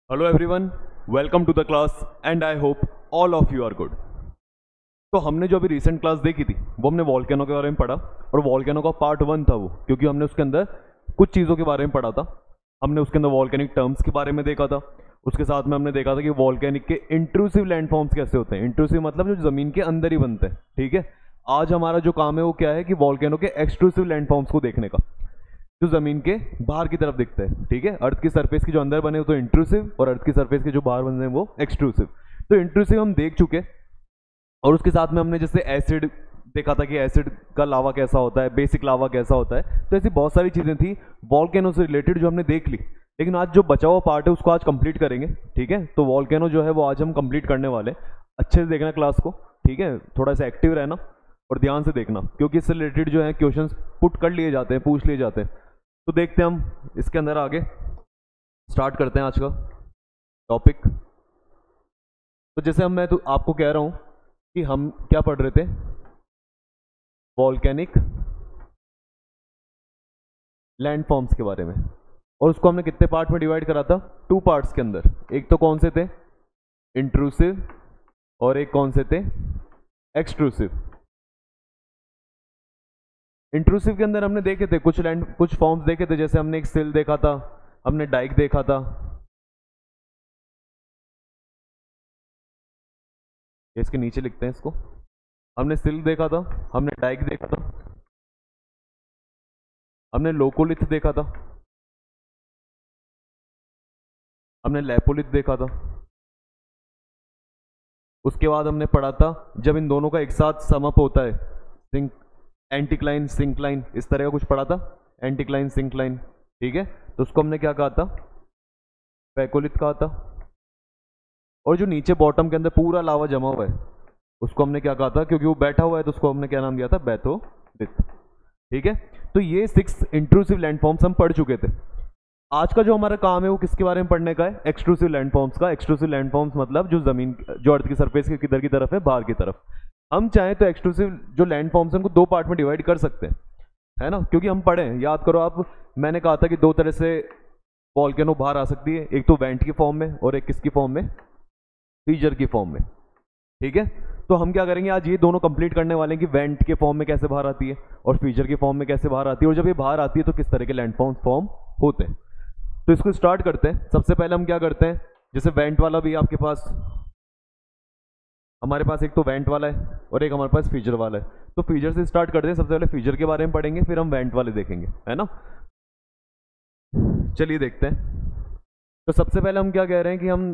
Hello everyone, welcome to the class and I hope all of you are good. तो हमने जो अभी recent class देखी थी वो हमने वॉल्केनो के बारे में पढ़ा और वॉल्केनो का पार्ट 1 था वो, क्योंकि हमने उसके अंदर कुछ चीज़ों के बारे में पढ़ा था। हमने उसके अंदर वॉल्केनिक टर्म्स के बारे में देखा था। उसके साथ में हमने देखा था कि वॉल्केनिक के इंट्रूसिव लैंडफॉर्म्स कैसे होते हैं। इंट्रूसिव मतलब जो ज़मीन के अंदर ही बनते हैं, ठीक है। आज हमारा जो काम है वो क्या है कि वॉल्केनो के एक्सट्रूसिव लैंडफॉर्म्स को देखने का, जो जमीन के बाहर की तरफ दिखता है, ठीक है। अर्थ की सरफेस की जो अंदर बने वो तो इंट्रूसिव और अर्थ की सरफेस के जो बाहर बने हैं वो एक्सट्रूसिव। तो इंट्रूसिव हम देख चुके और उसके साथ में हमने जैसे एसिड देखा था कि एसिड का लावा कैसा होता है, बेसिक लावा कैसा होता है। तो ऐसी बहुत सारी चीज़ें थी वॉल्केनो से रिलेटेड जो हमने देख ली। लेकिन आज जो बचा हुआ पार्ट है उसको आज कंप्लीट करेंगे, ठीक है। तो वॉल्केनो जो है वो आज हम कंप्लीट करने वाले। अच्छे से देखना क्लास को, ठीक है। थोड़ा सा एक्टिव रहना और ध्यान से देखना, क्योंकि इससे रिलेटेड जो है क्वेश्चंस पुट कर लिए जाते हैं, पूछ लिए जाते हैं। तो देखते हैं हम इसके अंदर आगे स्टार्ट करते हैं आज का टॉपिक। तो जैसे हम मैं तो आपको कह रहा हूं कि हम क्या पढ़ रहे थे, वॉल्केनिक लैंडफॉर्म्स के बारे में। और उसको हमने कितने पार्ट में डिवाइड करा था? 2 पार्ट्स के अंदर। एक तो कौन से थे? इंट्रूसिव, और एक कौन से थे? एक्सट्रूसिव। इंट्रूसिव के अंदर हमने देखे थे कुछ फॉर्म्स देखे थे, जैसे हमने एक सिल देखा था, हमने डाइक देखा था, इसके नीचे लिखते हैं इसको। हमने सिल देखा था, हमने डाइक देखा था, हमने लोकोलिथ देखा था, हमने लेपोलिथ देखा था। उसके बाद हमने पढ़ा था जब इन दोनों का एक साथ समअप होता है, सिंक एंटीक्लाइन सिंक्लाइन, इस तरह का कुछ पढ़ा था, एंटीक्लाइन सिंक्लाइन, ठीक है। तो उसको हमने क्या कहा था? पैकोलिथ कहा था। और जो नीचे बॉटम के अंदर पूरा लावा जमा हुआ है उसको हमने क्या कहा था? क्योंकि वो बैठा हुआ है तो उसको हमने क्या नाम दिया था? बैथोलिथ, ठीक है। तो ये 6 इंट्रूसिव लैंडफॉर्म्स हम पढ़ चुके थे। आज का जो हमारा काम है वो किसके बारे में पढ़ने का है? एक्सट्रूसिव लैंडफॉर्म्स का। एक्सट्रूसिव लैंडफॉर्म्स मतलब जो जमीन, जो अर्थ की सरफेस के किधर की तरफ है? बाहर की तरफ। हम चाहें तो एक्सट्रूसिव जो लैंडफॉर्म्स हैं उनको 2 पार्ट में डिवाइड कर सकते हैं, है ना। क्योंकि हम पढ़े, याद करो आप, मैंने कहा था कि 2 तरह से वॉल्केनो बाहर आ सकती है, एक तो वेंट की फॉर्म में और एक किसकी फॉर्म में? फीजर की फॉर्म में, ठीक है। तो हम क्या करेंगे आज? ये दोनों कंप्लीट करने वाले हैं कि वेंट के फॉर्म में कैसे बाहर आती है और फीचर के फॉर्म में कैसे बाहर आती है, और जब ये बाहर आती है तो किस तरह के लैंडफॉर्म्स फॉर्म होते हैं। तो इसको स्टार्ट करते हैं। सबसे पहले हम क्या करते हैं, जैसे वेंट वाला भी आपके पास, हमारे पास एक तो वेंट वाला है और एक हमारे पास फीचर वाला है। तो फीचर से स्टार्ट करते हैं। सबसे पहले फीचर के बारे में पढ़ेंगे, फिर हम वेंट वाले देखेंगे, है ना। चलिए देखते हैं। तो सबसे पहले हम क्या कह रहे हैं कि हम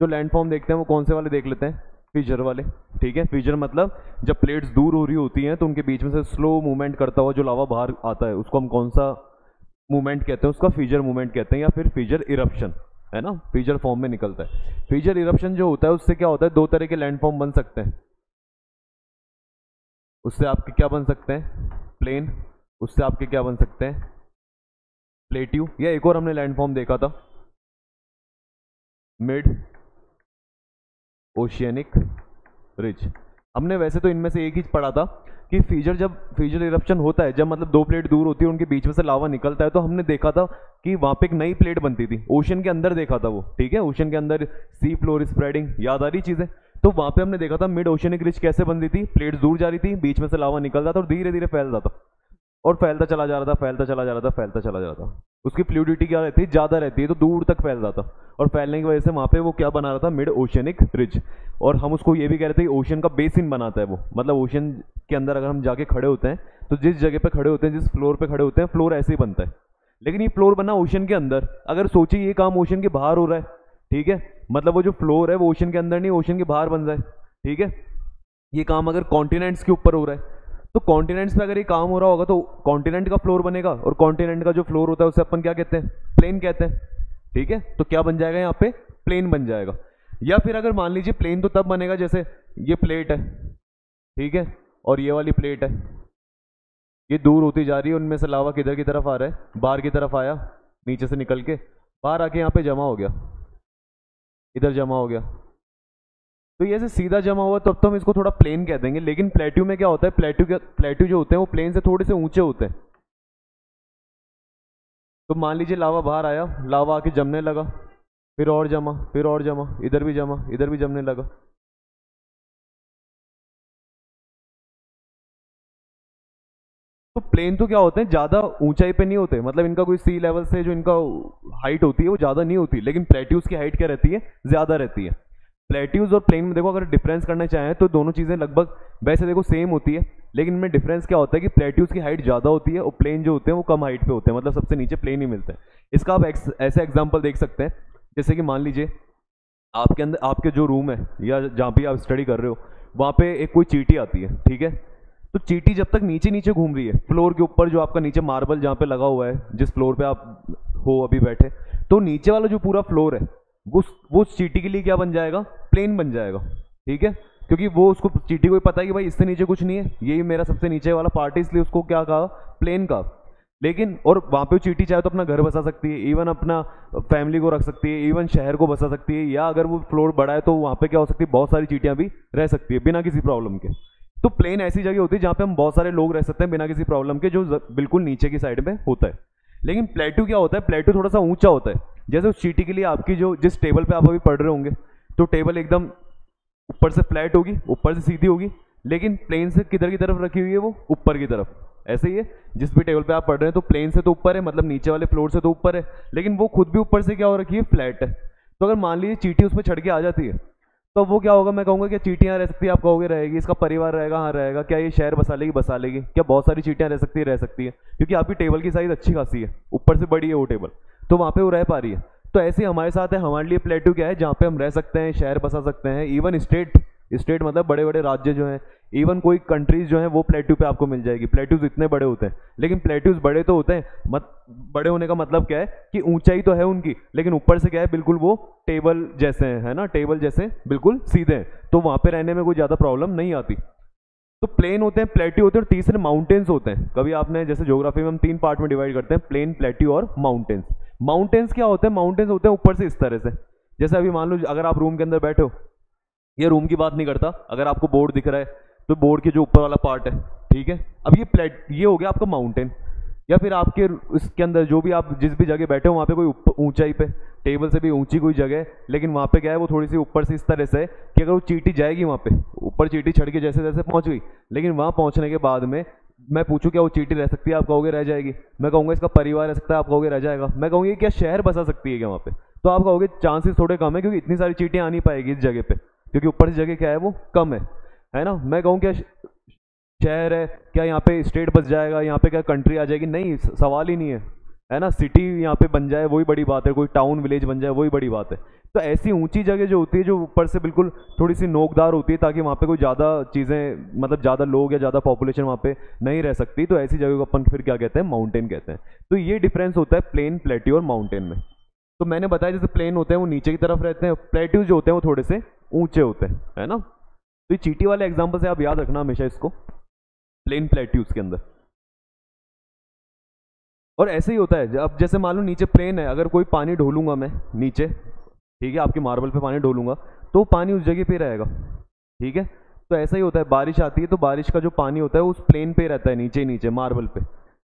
जो लैंडफॉर्म देखते हैं वो कौन से वाले देख लेते हैं? फीचर वाले, ठीक है। फीचर मतलब जब प्लेट्स दूर हो रही होती हैं तो उनके बीच में से स्लो मूवमेंट करता हुआ जो लावा बाहर आता है उसको हम कौन सा मूवमेंट कहते हैं? उसका फीचर मूवमेंट कहते हैं, या फिर फीचर इरप्शन, है ना। फीचर फॉर्म में निकलता है। फीचर इरप्शन जो होता है उससे क्या होता है? 2 तरह के लैंडफॉर्म बन सकते हैं। उससे आपके क्या बन सकते हैं? प्लेन। उससे आपके क्या बन सकते हैं? प्लेट्यू। या एक और हमने लैंडफॉर्म देखा था, मिड ओशियनिक रिज। हमने वैसे तो इनमें से एक ही पढ़ा था कि जब फीजर इरप्शन होता है, जब मतलब 2 प्लेट दूर होती है उनके बीच में से लावा निकलता है, तो हमने देखा था कि वहां पे एक नई प्लेट बनती थी। ओशन के अंदर देखा था वो, ठीक है। ओशन के अंदर सी फ्लोर स्प्रेडिंग, याद आ रही चीजें। तो वहां पे हमने देखा था मिड ओशियनिक रिज कैसे बनती थी? प्लेट्स दूर जा रही थी, बीच में से लावा निकलता था और धीरे धीरे फैलता था और फैलता चला जा रहा था, फैलता चला जा रहा था, फैलता चला जा रहा था। उसकी फ्लूइडिटी क्या रहती है? ज़्यादा रहती है, तो दूर तक फैल रहा था और फैलने की वजह से वहाँ पे वो क्या बना रहा था? Mid oceanic ridge. और हम उसको ये भी कह रहे थे कि ओशन का बेसिन बनाता है वो, मतलब ओशन के अंदर अगर हम जाके खड़े होते हैं तो जिस जगह पे खड़े होते हैं, जिस फ्लोर पे खड़े होते हैं, फ्लोर ऐसे ही बनता है। लेकिन ये फ्लोर बना ओशन के अंदर। अगर सोचिए ये काम ओशन के बाहर हो रहा है, ठीक है। मतलब वो जो फ्लोर है वो ओशन के अंदर नहीं, ओशन के बाहर बन रहा है, ठीक है। ये काम अगर कॉन्टिनेंट्स के ऊपर हो रहा है, तो कॉन्टिनेंट्स पे अगर ये काम हो रहा होगा तो कॉन्टिनेंट का फ्लोर बनेगा, और कॉन्टिनेंट का जो फ्लोर होता है उसे अपन क्या कहते हैं? प्लेन कहते हैं, ठीक है। तो क्या बन जाएगा यहाँ पे? प्लेन बन जाएगा। या फिर अगर मान लीजिए प्लेन तो तब बनेगा जैसे ये प्लेट है, ठीक है, और ये वाली प्लेट है, ये दूर होती जा रही है, उनमें से लावा किधर की तरफ आ रहा है? बाहर की तरफ आया, नीचे से निकल के बाहर आके यहाँ पे जमा हो गया, इधर जमा हो गया। तो ये ऐसे सीधा जमा हुआ तब तो हम इसको थोड़ा प्लेन कह देंगे। लेकिन प्लेट्यू में क्या होता है? प्लेट्यू जो होते हैं वो प्लेन से थोड़े से ऊंचे होते हैं। तो मान लीजिए लावा बाहर आया, लावा आके जमने लगा, फिर और जमा, फिर और जमा, इधर भी जमा, इधर भी जमने लगा। तो प्लेन तो क्या होते हैं, ज़्यादा ऊंचाई पे नहीं होते, मतलब इनका कोई सी लेवल से जो इनका हाइट होती है वो ज़्यादा नहीं होती, लेकिन प्लेट्यूज की हाइट क्या रहती है, ज़्यादा रहती है। प्लेट्यूज और प्लेन में देखो अगर डिफरेंस करना चाहें तो दोनों चीज़ें लगभग वैसे देखो सेम होती है, लेकिन इनमें डिफरेंस क्या होता है कि प्लेट्यूज की हाइट ज़्यादा होती है और प्लेन जो होते हैं वो कम हाइट पे होते हैं, मतलब सबसे नीचे प्लेन ही मिलते हैं। इसका आप ऐसे एग्जाम्पल देख सकते हैं, जैसे कि मान लीजिए आपके अंदर आपके जो रूम है या जहाँ भी आप स्टडी कर रहे हो वहाँ पे एक कोई चींटी आती है, ठीक है। तो चींटी जब तक नीचे नीचे घूम रही है फ्लोर के ऊपर, जो आपका नीचे मार्बल जहाँ पे लगा हुआ है, जिस फ्लोर पे आप हो अभी बैठे, तो नीचे वाला जो पूरा फ्लोर है वो उस चींटी के लिए क्या बन जाएगा, प्लेन बन जाएगा, ठीक है। क्योंकि वो उसको चींटी को भी पता है कि भाई इससे नीचे कुछ नहीं है, यही मेरा सबसे नीचे वाला पार्ट है, इसलिए उसको क्या कहा, प्लेन का। लेकिन और वहाँ पे वो चींटी चाहे तो अपना घर बसा सकती है, इवन अपना फैमिली को रख सकती है, इवन शहर को बसा सकती है, या अगर वो फ्लोर बड़ा है तो वहाँ पे क्या हो सकती है, बहुत सारी चींटियाँ भी रह सकती है बिना किसी प्रॉब्लम के। तो प्लेन ऐसी जगह होती है जहाँ पे हम बहुत सारे लोग रह सकते हैं बिना किसी प्रॉब्लम के, जो बिल्कुल नीचे की साइड में होता है। लेकिन प्लेट्यू क्या होता है, प्लेट्यू थोड़ा सा ऊंचा होता है। जैसे उस चींटी के लिए आपकी जो जिस टेबल पे आप अभी पढ़ रहे होंगे, तो टेबल एकदम ऊपर से फ्लैट होगी, ऊपर से सीधी होगी, लेकिन प्लेन से किधर की तरफ रखी हुई है, वो ऊपर की तरफ। ऐसे ही है, जिस भी टेबल पे आप पढ़ रहे हैं तो प्लेन से तो ऊपर है, मतलब नीचे वाले फ्लोर से तो ऊपर है, लेकिन वो खुद भी ऊपर से क्या हो रखी है, फ्लैट है। तो अगर मान लीजिए चींटी उसमें चढ़ के आ जाती है, तो वो क्या होगा, मैं कहूँगा क्या चींटियाँ रह सकती है, आप कहोगे रहेगी, इसका परिवार रहेगा, हाँ रहेगा, क्या ये शहर बसा लेगी, बसा लेगी, क्या बहुत सारी चींटियाँ रह सकती है, क्योंकि आपकी टेबल की साइज अच्छी खासी है, ऊपर से बड़ी है वो टेबल, तो वहाँ पे वो रह पा रही है। तो ऐसे ही हमारे साथ है, हमारे लिए प्लेट्यू क्या है, जहाँ पे हम रह सकते हैं, शहर बसा सकते हैं, इवन स्टेट, स्टेट मतलब बड़े बड़े राज्य जो हैं, इवन कोई कंट्रीज जो हैं वो प्लेट्यू पे आपको मिल जाएगी। प्लेट्यूज इतने बड़े होते हैं, लेकिन प्लेट्यूज बड़े तो होते हैं, बड़े होने का मतलब क्या है कि ऊंचाई तो है उनकी, लेकिन ऊपर से क्या है, बिल्कुल वो टेबल जैसे हैं, है ना, टेबल जैसे बिल्कुल सीधे हैं, तो वहाँ पे रहने में कोई ज़्यादा प्रॉब्लम नहीं आती। तो प्लेन होते हैं, प्लेट्यू होते हैं, और तीसरे माउंटेन्स होते हैं। कभी आपने जैसे ज्योग्राफी में हम 3 पार्ट में डिवाइड करते हैं, प्लेन, प्लेट्यू और माउंटेन्स। माउंटेन्स क्या होते हैं, माउंटेन्स होते हैं ऊपर से इस तरह से, जैसे अभी मान लो अगर आप रूम के अंदर बैठे हो, ये रूम की बात नहीं करता, अगर आपको बोर्ड दिख रहा है तो बोर्ड के जो ऊपर वाला पार्ट है, ठीक है, अब ये हो गया आपका माउंटेन। या फिर आपके इसके अंदर जो भी आप जिस भी जगह बैठे हो वहाँ पे कोई ऊंचाई पे, टेबल से भी ऊंची कोई जगह है, लेकिन वहाँ पे क्या है, वो थोड़ी सी ऊपर से इस तरह से है कि अगर वो चींटी जाएगी वहाँ पे ऊपर, चींटी चढ़ के जैसे जैसे पहुँच गई, लेकिन वहाँ पहुँचने के बाद में मैं पूछूं क्या वो चींटी रह सकती है, आप कहोगे रह जाएगी। मैं कहूँगा इसका परिवार रह सकता है, आप कहोगे रह जाएगा। मैं कहूँगी क्या शहर बसा सकती है क्या वहाँ पे, तो आप कहोगे चांसेस थोड़े कम है, क्योंकि इतनी सारी चींटियाँ आ नहीं पाएगी इस जगह पे, क्योंकि ऊपर से जगह क्या है वो कम है ना। मैं कहूँ क्या शहर है, क्या यहाँ पे स्टेट बस जाएगा, यहाँ पे क्या कंट्री आ जाएगी, नहीं, सवाल ही नहीं है ना। सिटी यहाँ पे बन जाए वही बड़ी बात है, कोई टाउन विलेज बन जाए वही बड़ी बात है। तो ऐसी ऊंची जगह जो होती है, जो ऊपर से बिल्कुल थोड़ी सी नोकदार होती है, ताकि वहाँ पे कोई ज़्यादा चीज़ें, मतलब ज़्यादा लोग या ज़्यादा पॉपुलेशन वहाँ पे नहीं रह सकती, तो ऐसी जगह को अपन फिर क्या कहते हैं, माउंटेन कहते हैं। तो ये डिफरेंस होता है प्लेन, प्लेट्यू और माउंटेन में। तो मैंने बताया जैसे प्लेन होते हैं वो नीचे की तरफ रहते हैं, प्लेट्यूज जो होते हैं वो थोड़े से ऊंचे होते हैं, है ना। तो ये चींटी वाले एग्जाम्पल से आप याद रखना हमेशा इसको, प्लेन प्लेट्यूज के अंदर। और ऐसे ही होता है, अब जैसे मान लो नीचे प्लेन है, अगर कोई पानी ढोलूंगा मैं नीचे, ठीक है, आपके मार्बल पे पानी ढोलूंगा तो पानी उस जगह पे रहेगा, ठीक है। तो ऐसा ही होता है, बारिश आती है तो बारिश का जो पानी होता है उस प्लेन पे रहता है, नीचे नीचे मार्बल पे।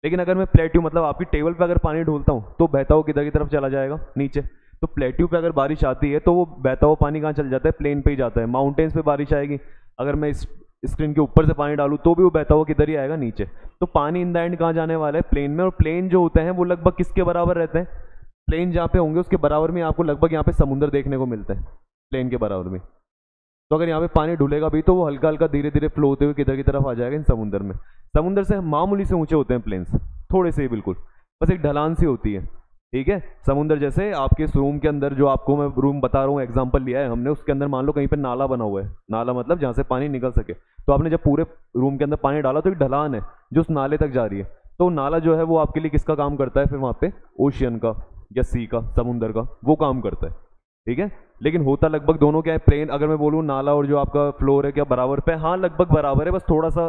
लेकिन अगर मैं प्लेट्यू मतलब आपकी टेबल पे अगर पानी ढोलता हूँ तो बहता हुआ किधर की तरफ चला जाएगा, नीचे। तो प्लेट्यू पे अगर बारिश आती है तो वो बहता हुआ पानी कहाँ चल जाता है, प्लेन पे ही जाता है। माउंटेन्स पे बारिश आएगी, अगर मैं इस स्क्रीन के ऊपर से पानी डालूँ तो भी वो बहता हुआ किधर ही आएगा, नीचे। तो पानी इन द एंड कहाँ जाने वाला है, प्लेन में। और प्लेन जो होते हैं वो लगभग किसके बराबर रहते हैं, प्लेन जहाँ पे होंगे उसके बराबर में आपको लगभग यहाँ पे समुद्र देखने को मिलता है, प्लेन के बराबर में। तो अगर यहाँ पे पानी ढुलेगा भी तो वो हल्का हल्का धीरे धीरे फ्लो होते हुए किधर की तरफ आ जाएगा, इन समुद्र में। समुद्र से मामूली से ऊंचे होते हैं प्लेन्स, थोड़े से ही, बिल्कुल बस एक ढलान सी होती है, ठीक है। समुद्र जैसे आपके इस रूम के अंदर, जो आपको मैं रूम बता रहा हूँ, एग्जाम्पल लिया है हमने, उसके अंदर मान लो कहीं पे नाला बना हुआ है, नाला मतलब जहाँ से पानी निकल सके। तो आपने जब पूरे रूम के अंदर पानी डाला तो एक ढलान है जो उस नाले तक जा रही है, तो नाला जो है वो आपके लिए किसका काम करता है, फिर वहाँ पे ओशियन का या सी का, समुद्र का, वो काम करता है, ठीक है। लेकिन होता लगभग दोनों क्या है, प्लेन अगर मैं बोलूँ नाला और जो आपका फ्लोर है क्या बराबर पे, हाँ लगभग बराबर है, बस थोड़ा सा,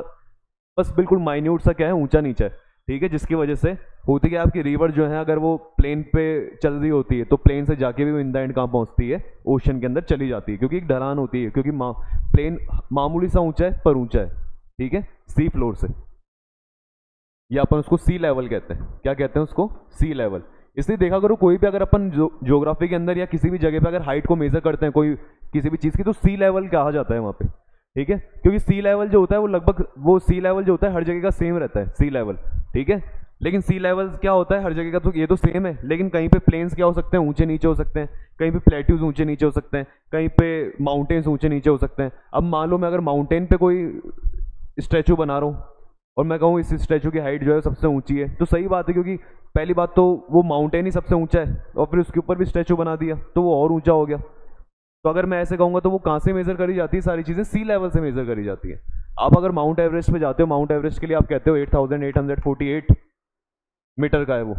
बस बिल्कुल माइन्यूट सा क्या है, ऊंचा नीचा है, ठीक है। जिसकी वजह से होती क्या, आपकी रिवर जो है अगर वो प्लेन पे चल रही होती है तो प्लेन से जाके भी वो इन द एंड कहाँ पहुँचती है, ओशन के अंदर चली जाती है, क्योंकि एक ढलान होती है, क्योंकि प्लेन मामूली सा ऊंचा है पर ऊंचा है, ठीक है, सी फ्लोर से। या अपन उसको सी लेवल कहते हैं, क्या कहते हैं उसको, सी लेवल। इसलिए देखा करो कोई भी अगर अपन ज्योग्राफी के अंदर या किसी भी जगह पे अगर हाइट को मेजर करते हैं कोई किसी भी चीज़ की, तो सी लेवल कहा जाता है वहाँ पे, ठीक है, क्योंकि सी लेवल जो होता है वो लगभग वो सी लेवल जो होता है हर जगह का सेम रहता है सी लेवल, ठीक है। लेकिन सी लेवल क्या होता है हर जगह का, तो ये तो सेम है, लेकिन कहीं पे प्लेन्स क्या हो सकते हैं, ऊंचे नीचे हो सकते हैं, कहीं पे प्लेट्यूज ऊंचे नीचे हो सकते हैं, कहीं पे माउंटेन्स ऊंचे नीचे हो सकते हैं। अब मान लो मैं अगर माउंटेन पे कोई स्टैचू बना रहा हूँ और मैं कहूँ इस स्टैचू की हाइट जो है सबसे ऊंची है, तो सही बात है, क्योंकि पहली बात तो वो माउंटेन ही सबसे ऊंचा है और फिर उसके ऊपर भी स्टैचू बना दिया तो वो और ऊंचा हो गया। तो अगर मैं ऐसे कहूँगा तो वो कहाँ से मेजर करी जाती है, सारी चीज़ें सी लेवल से मेजर करी जाती है। आप अगर माउंट एवरेस्ट पे जाते हो, माउंट एवरेस्ट के लिए आप कहते हो 8848 मीटर का है वो,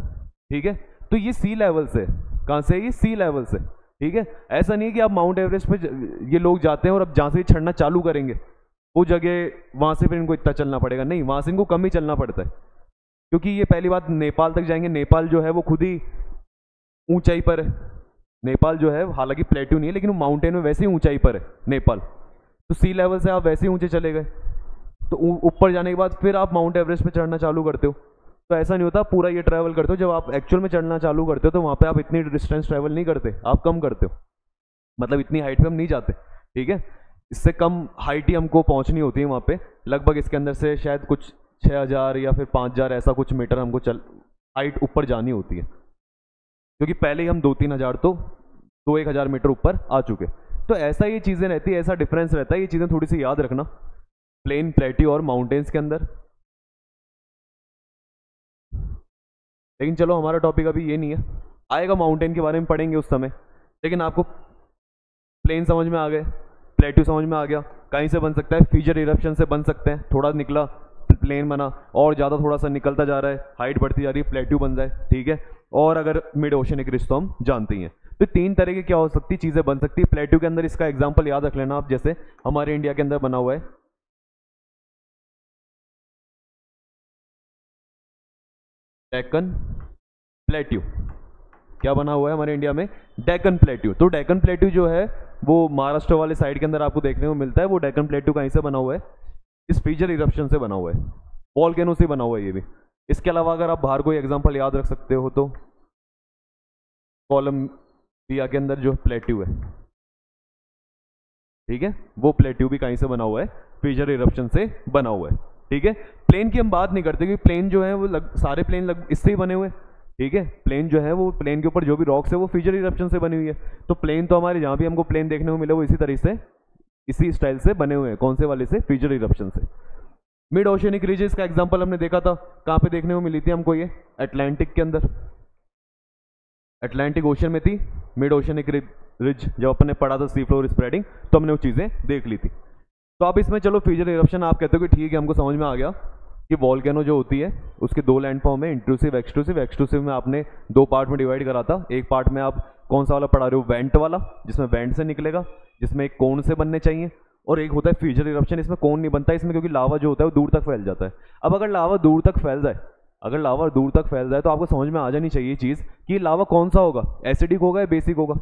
ठीक है, तो ये सी लेवल से, कहाँ से, ये सी लेवल से, ठीक है। ऐसा नहीं है कि आप माउंट एवरेस्ट पे ये लोग जाते हैं और अब जहाँ से चढ़ना चालू करेंगे वो जगह वहाँ से फिर इनको इतना चलना पड़ेगा, नहीं, वहाँ से इनको कम ही चलना पड़ता है, क्योंकि ये पहली बात नेपाल तक जाएंगे, नेपाल जो है वो खुद ही ऊंचाई पर है, नेपाल जो है हालांकि प्लेट्यू नहीं है लेकिन वो माउंटेन में वैसे ही ऊंचाई पर है नेपाल, तो सी लेवल से आप वैसे ही ऊंचे चले गए, तो ऊपर जाने के बाद फिर आप माउंट एवरेस्ट पे चढ़ना चालू करते हो। तो ऐसा नहीं होता पूरा ये ट्रैवल करते हो, जब आप एक्चुअल में चढ़ना चालू करते हो तो वहाँ पे आप इतनी डिस्टेंस ट्रैवल नहीं करते, आप कम करते हो, मतलब इतनी हाइट पे हम नहीं जाते, ठीक है, इससे कम हाइट ही हमको पहुँचनी होती है वहाँ पे, लगभग इसके अंदर से शायद कुछ 6000 या फिर 5000 ऐसा कुछ मीटर हमको हाइट ऊपर जानी होती है, क्योंकि पहले ही हम 2-3 हज़ार तो 2-1 हज़ार मीटर ऊपर आ चुके। तो ऐसा ये चीज़ें रहती है, ऐसा डिफरेंस रहता है, ये चीज़ें थोड़ी सी याद रखना प्लेन, प्लेट्यू और माउंटेन्स के अंदर। लेकिन चलो हमारा टॉपिक अभी ये नहीं है, आएगा माउंटेन के बारे में पढ़ेंगे उस समय, लेकिन आपको प्लेन समझ में आ गए, प्लेट्यू समझ में आ गया, कहीं से बन सकता है, फीचर इरप्शन से बन सकते हैं, थोड़ा निकला प्लेन बना और ज़्यादा थोड़ा सा निकलता जा रहा है, हाइट बढ़ती जा रही है, प्लेट्यू बन जाए, ठीक है। और अगर मिड ओशनिक रिज तो हम जानते ही हैं, तो 3 तरह की क्या हो सकती चीज़ें बन सकती है प्लेट्यू के अंदर। इसका एग्जाम्पल याद रख लेना आप, जैसे हमारे इंडिया के अंदर बना हुआ है डेक्कन प्लेट्यू, क्या बना हुआ है हमारे इंडिया में, डेक्कन प्लेट्यू। तो डेक्कन प्लेट्यू जो है वो महाराष्ट्र वाले साइड के अंदर आपको देखने को मिलता है, वो डेक्कन प्लेट्यू कहीं से बना हुआ है, इस फीचर इरप्शन से बना हुआ है, वॉल्केनो से बना हुआ है ये भी। इसके अलावा अगर आप बाहर कोई एग्जांपल याद रख सकते हो तो कोलंबिया के अंदर जो प्लेट्यू है, ठीक है, वो प्लेट्यू भी कहीं से बना हुआ है, फीचर इरप्शन से बना हुआ है, ठीक है। प्लेन की हम बात नहीं करते क्योंकि प्लेन जो है वो सारे प्लेन इससे ही बने हुए हैं, ठीक है, प्लेन जो है वो प्लेन के ऊपर जो भी रॉक्स है वो फीचर इरप्शन से बनी हुई है। तो प्लेन तो हमारे जहाँ भी हमको प्लेन देखने को मिले वो इसी तरह से, इसी स्टाइल से बने हुए हैं, कौन से वाले से, फीचर इरप्शन से। मिड ओशनिक रीजेस का एग्जांपल हमने देखा था, कहाँ पे देखने को मिली थी हमको, ये अटलांटिक के अंदर, अटलांटिक ओशन में थी मिड ओशनिक रिज, जब अपन ने पढ़ा था सी फ्लोर स्प्रेडिंग तो हमने वो चीज़ें देख ली थी। तो अब इसमें चलो फीचर इरप्शन आप कहते हो कि ठीक है हमको समझ में आ गया कि वॉल्केनो जो होती है उसके 2 लैंड फॉर्म है, इंट्रूसिव एक्सट्रूसिव। एक्सट्रूसिव में आपने 2 पार्ट में डिवाइड करा था, एक पार्ट में आप कौन सा वाला पढ़ा रहे हो, वेंट वाला, जिसमें वेंट से निकलेगा, जिसमें एक कोन से बनने चाहिए, और एक होता है फीचर इरप्शन, इसमें कोन नहीं बनता इसमें, क्योंकि लावा जो होता है वो दूर तक फैल जाता है। अब अगर लावा दूर तक फैल जाए, अगर लावा दूर तक फैल जाए तो आपको समझ में आ जानी चाहिए चीज़ कि लावा कौन सा होगा, एसिडिक होगा या बेसिक होगा,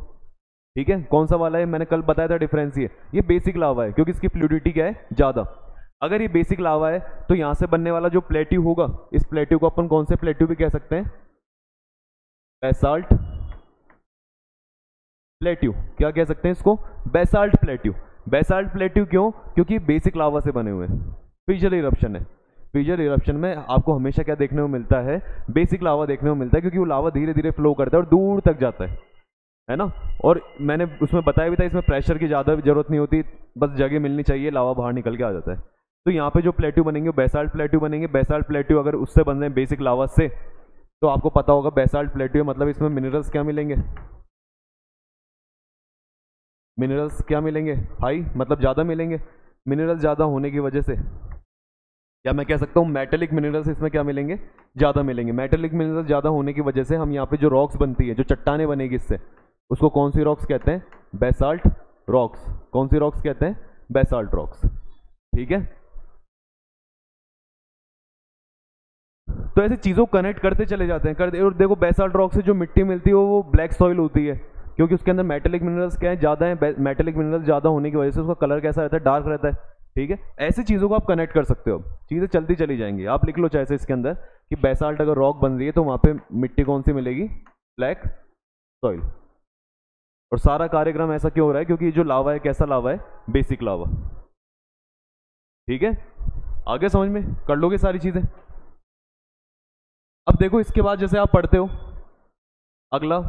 ठीक है, कौन सा वाला है, मैंने कल बताया था डिफरेंस ये बेसिक लावा है क्योंकि इसकी फ्लूइडिटी क्या है, ज़्यादा। अगर ये बेसिक लावा है तो यहाँ से बनने वाला जो प्लेट्यू होगा, इस प्लेट्यू को अपन कौन से प्लेट्यू भी कह सकते हैं, बेसाल्ट प्लेट्यू, क्या कह सकते हैं इसको, बेसाल्ट प्लेट्यू। बेसाल्ट प्लेट्यू क्यों, क्योंकि बेसिक लावा से बने हुए हैं, फीचर इरप्शन है। फीचर इरप्शन में आपको हमेशा क्या देखने को मिलता है, बेसिक लावा देखने को मिलता है, क्योंकि वो लावा धीरे धीरे फ्लो करता है और दूर तक जाता है ना। और मैंने उसमें बताया भी था इसमें प्रेशर की ज़्यादा जरूरत नहीं होती, बस जगह मिलनी चाहिए, लावा बाहर निकल के आ जाता है। तो यहाँ पे जो प्लेट्यू बनेंगे बेसाल्ट प्लेट्यू बनेंगे। बेसाल्ट प्लेट्यू अगर उससे बन रहे हैं बेसिक लावा से, तो आपको पता होगा बेसाल्ट प्लेट्यू मतलब इसमें मिनरल्स क्या मिलेंगे, मिनरल्स क्या मिलेंगे, हाई मतलब ज़्यादा मिलेंगे। मिनरल्स ज़्यादा होने की वजह से, या मैं कह सकता हूँ मेटेलिक मिनरल्स इसमें क्या मिलेंगे, ज़्यादा मिलेंगे। मेटेलिक मिनरल्स ज़्यादा होने की वजह से हम यहाँ पे जो रॉक्स बनती है, जो चट्टाने बनेगी इससे, उसको कौन सी रॉक्स कहते हैं, बेसाल्ट रॉक्स। कौन सी रॉक्स कहते हैं, बेसाल्ट रॉक्स, ठीक है। तो ऐसे चीज़ों को कनेक्ट करते चले जाते हैं, और देखो बेसाल्ट रॉक से जो मिट्टी मिलती है वो ब्लैक सॉइल होती है, क्योंकि उसके अंदर मेटेलिक मिनरल्स क्या है, ज़्यादा है। मेटेलिक मिनरल्स ज़्यादा होने की वजह से उसका कलर कैसा रहता है, डार्क रहता है, ठीक है। ऐसी चीज़ों को आप कनेक्ट कर सकते हो, चीज़ें चलती चली जाएंगी। आप लिख लो चाहे से इसके अंदर कि बेसाल्ट अगर रॉक बन रही है तो वहाँ पे मिट्टी कौन सी मिलेगी, ब्लैक सॉइल। और सारा कार्यक्रम ऐसा क्यों हो रहा है? क्योंकि जो लावा है कैसा लावा है? बेसिक लावा। ठीक है, आगे समझ में कर लोगे सारी चीजें। अब देखो इसके बाद जैसे आप पढ़ते हो अगला,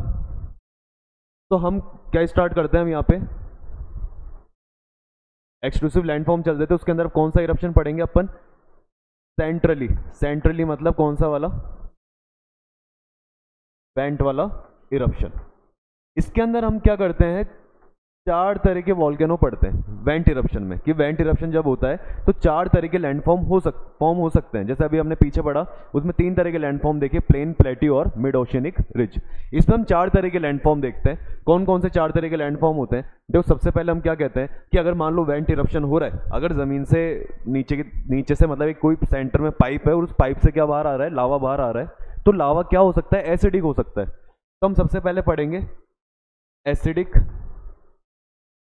तो हम क्या स्टार्ट करते हैं? हम यहाँ पे एक्सक्लूसिव लैंडफॉर्म चल रहे थे, उसके अंदर कौन सा इरप्शन पढ़ेंगे अपन? सेंट्रली। सेंट्रली मतलब कौन सा वाला? वेंट वाला इरप्शन। इसके अंदर हम क्या करते हैं? 4 तरह के वॉल्केनो पढ़ते हैं वेंट इरप्शन में, कि वेंट इरप्शन जब होता है तो 4 तरह के लैंडफॉर्म फॉर्म हो सकते हैं। जैसे अभी हमने पीछे पढ़ा, उसमें 3 तरह के लैंडफॉर्म देखे, प्लेन, प्लेट्यू और मिड ओशियनिक रिज। इसमें हम 4 तरह के लैंडफॉर्म देखते हैं। कौन कौन से 4 तरह के लैंडफॉर्म होते हैं? देखो सबसे पहले हम क्या कहते हैं कि अगर मान लो वेंट इरप्शन हो रहा है, अगर जमीन से नीचे से मतलब एक कोई सेंटर में पाइप है और उस पाइप से क्या बाहर आ रहा है? लावा बाहर आ रहा है। तो लावा क्या हो सकता है? एसिडिक हो सकता है। तो हम सबसे पहले पढ़ेंगे एसिडिक।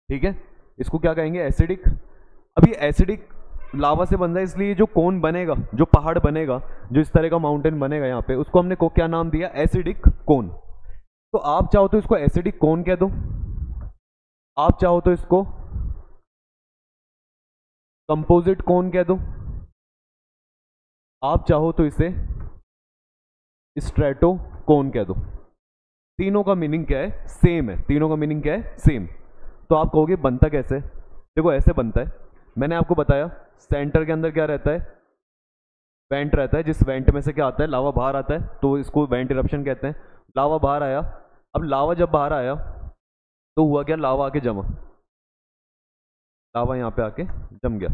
ठीक है, इसको क्या कहेंगे? एसिडिक। अब ये एसिडिक लावा से बन रहा है, इसलिए जो कोन बनेगा, जो पहाड़ बनेगा, जो इस तरह का माउंटेन बनेगा यहाँ पे, उसको हमने क्या नाम दिया? एसिडिक कोन। तो आप चाहो तो इसको एसिडिक कोन कह दो, आप चाहो तो इसको कंपोजिट कोन कह दो, आप चाहो तो इसे स्ट्रेटो कोन कह दो। तीनों का मीनिंग क्या है? सेम है। तीनों का मीनिंग क्या है? सेम। तो आप कहोगे बनता कैसे? देखो ऐसे बनता है, मैंने आपको बताया सेंटर के अंदर क्या रहता है? वेंट रहता है, जिस वेंट में से क्या आता है? लावा बाहर आता है, तो इसको वेंट इरप्शन कहते हैं। लावा बाहर आया, अब लावा जब बाहर आया तो हुआ क्या? लावा आके जमा, लावा यहाँ पे आके जम गया।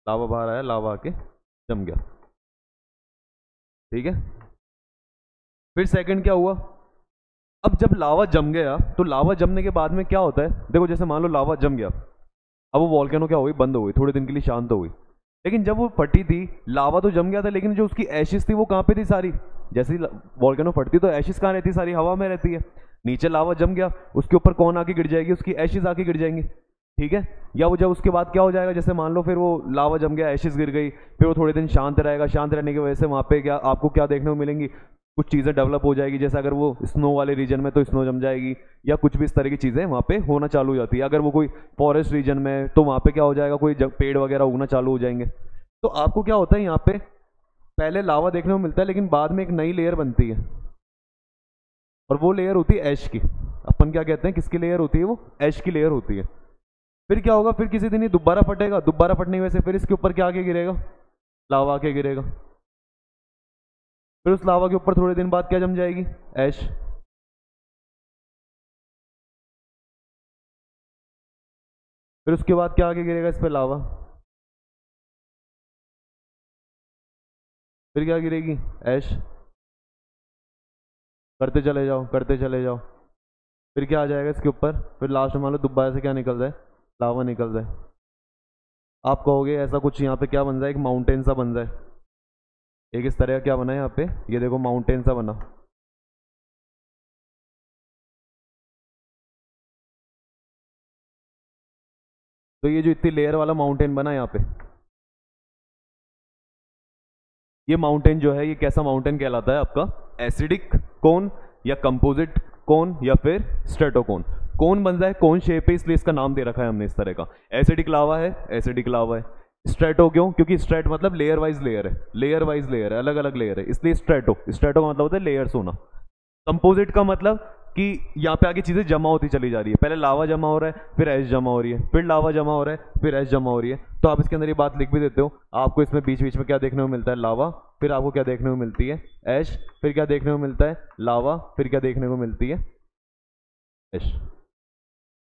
लावा बाहर आया, लावा आके जम गया। ठीक है, फिर सेकंड क्या हुआ? अब जब लावा जम गया, तो लावा जमने के बाद में क्या होता है? देखो जैसे मान लो लावा जम गया, अब वो वॉल्केनो क्या हो गई? बंद हो गई, थोड़े दिन के लिए शांत हो गई। लेकिन जब वो फटी थी, लावा तो जम गया था, लेकिन जो उसकी एशिस थी वो कहाँ पे थी सारी? जैसे ही वॉल्केनो फटती तो एशिस कहाँ रहती? सारी हवा में रहती है। नीचे लावा जम गया, उसके ऊपर कौन आके गिर जाएगी? उसकी एशिस आके गिर जाएंगी। ठीक है, या वो जब उसके बाद क्या हो जाएगा? जैसे मान लो फिर वो लावा जम गया, एशिस गिर गई, फिर वो थोड़े दिन शांत रहेगा। शांत रहने की वजह से वहाँ पे क्या आपको क्या देखने को मिलेंगी? कुछ चीज़ें डेवलप हो जाएगी। जैसे अगर वो स्नो वाले रीजन में तो स्नो जम जाएगी, या कुछ भी इस तरह की चीज़ें वहाँ पे होना चालू हो जाती है। अगर वो कोई फॉरेस्ट रीजन में, तो वहाँ पे क्या हो जाएगा? कोई पेड़ वगैरह उगना चालू हो जाएंगे। तो आपको क्या होता है यहाँ पे? पहले लावा देखने को मिलता है, लेकिन बाद में एक नई लेयर बनती है, और वो लेयर होती है ऐश की। अपन क्या कहते हैं? किसकी लेयर होती है वो? ऐश की लेयर होती है। फिर क्या होगा? फिर किसी दिन ये दोबारा फटेगा, दोबारा फटने की वजह से फिर इसके ऊपर क्या आके गिरेगा? लावा आके गिरेगा। फिर उस लावा के ऊपर थोड़े दिन बाद क्या जम जाएगी? ऐश। फिर उसके बाद क्या आके गिरेगा इस पे? लावा। फिर क्या गिरेगी? ऐश। करते चले जाओ, करते चले जाओ। फिर क्या आ जाएगा इसके ऊपर? फिर लास्ट में मान लो दोबारा से क्या निकल रहा है? लावा निकल रहा है। आप कहोगे ऐसा कुछ यहाँ पे क्या बन रहा है? एक माउंटेन सा बन रहा है। एक इस तरह का क्या बना है यहाँ पे? ये देखो माउंटेन सा बना। तो ये जो इतनी लेयर वाला माउंटेन बना यहाँ पे, ये माउंटेन जो है, ये कैसा माउंटेन कहलाता है आपका? एसिडिक कोन, या कंपोजिट कोन, या फिर स्ट्रेटोकोन। कोन बन रहा है, कोन शेप है, इसलिए इसका नाम दे रखा है हमने इस तरह का। एसिडिक लावा है, एसिडिक लावा है। स्ट्रेटो क्यों? क्योंकि स्ट्रेट मतलब लेयर वाइज लेयर है, लेयर वाइज लेयर है, अलग अलग लेयर है, इसलिए स्ट्रेटो। स्ट्रेटो का मतलब होता है लेयर्स होना। कंपोजिट का मतलब कि यहाँ पे आगे चीजें जमा होती चली जा रही है। पहले लावा जमा हो रहा है, फिर ऐश जमा हो रही है, फिर लावा जमा हो रहा है, फिर ऐश जमा हो रही है। तो आप इसके अंदर ये बात लिख भी देते हो। आपको इसमें बीच बीच में क्या देखने को मिलता है? लावा। फिर आपको क्या देखने को मिलती है? ऐश। फिर क्या देखने को मिलता है? लावा। फिर क्या देखने को मिलती है? ऐश।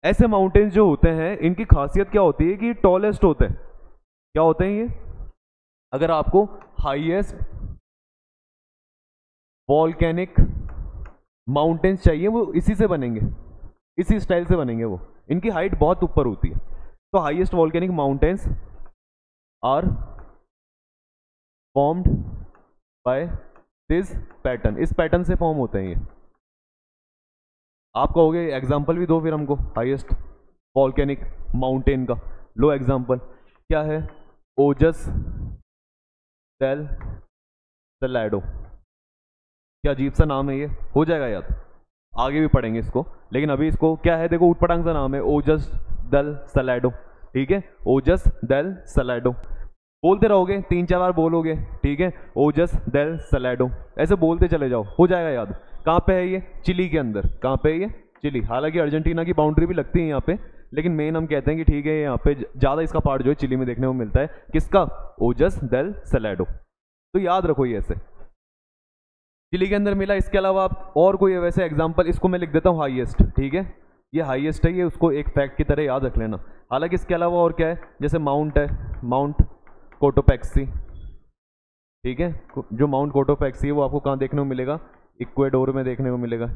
ऐसे माउंटेन्स जो होते हैं, इनकी खासियत क्या होती है कि टॉलेस्ट होते हैं। क्या होते हैं ये? अगर आपको हाईएस्ट वॉल्केनिक माउंटेन्स चाहिए, वो इसी से बनेंगे, इसी स्टाइल से बनेंगे। वो इनकी हाइट बहुत ऊपर होती है। तो highest volcanic mountains are formed by this pattern. इस पैटर्न से फॉर्म होते हैं ये। आप कहोगे एग्जाम्पल भी दो फिर हमको हाईएस्ट वॉल्केनिक माउंटेन का। लो एग्जाम्पल क्या है? ओजस डेल सैलाडो। क्या अजीब सा नाम है ये, हो जाएगा याद, आगे भी पढ़ेंगे इसको, लेकिन अभी इसको क्या है देखो, ऊटपटांग सा नाम है, ओजस दल सलाडो, ठीक है, ओजस दल सलाडो, बोलते रहोगे 3-4 बार बोलोगे, ठीक है, ओजस दल सलाडो, ऐसे बोलते चले जाओ, हो जाएगा याद। कहाँ पे है ये, चिली के अंदर, कहाँ पे है ये, चिली, हालांकि अर्जेंटीना की बाउंड्री भी लगती है यहाँ पे, लेकिन मेन हम कहते हैं कि ठीक है यहाँ पे ज़्यादा इसका पार्ट जो है चिली में देखने को मिलता है, किसका, ओजस दल सलाडो, तो याद रखो ये ऐसे चिली के अंदर मिला। इसके अलावा आप और कोई वैसे एग्जांपल, इसको मैं लिख देता हूँ हाईएस्ट, ठीक है, ये हाईएस्ट है, ये उसको एक फैक्ट की तरह याद रख लेना। हालांकि इसके अलावा और क्या है, जैसे माउंट है, माउंट कोटोपैक्सी, ठीक है, जो माउंट कोटोपैक्सी है वो आपको कहाँ देखने को मिलेगा, इक्वेडोर में देखने को मिलेगा,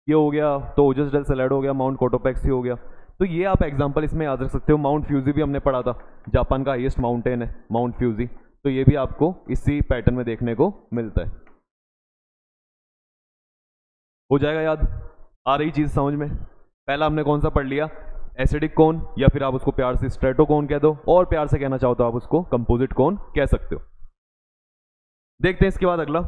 ये हो गया, तो ओजस डेल सलाडो हो गया, माउंट कोटोपैक्सी हो गया, तो ये आप एग्जांपल इसमें याद रख सकते हो। माउंट फ्यूजी भी हमने पढ़ा था, जापान का हाईएस्ट माउंटेन है माउंट फ्यूजी, तो ये भी आपको इसी पैटर्न में देखने को मिलता है। हो जाएगा याद, आ रही चीज समझ में। पहला हमने कौन सा पढ़ लिया, एसिडिक कोन, या फिर आप उसको प्यार से स्ट्रेटो कोन कह दो, और प्यार से कहना चाहो तो आप उसको कंपोजिट कोन कह सकते हो। देखते हैं इसके बाद अगला,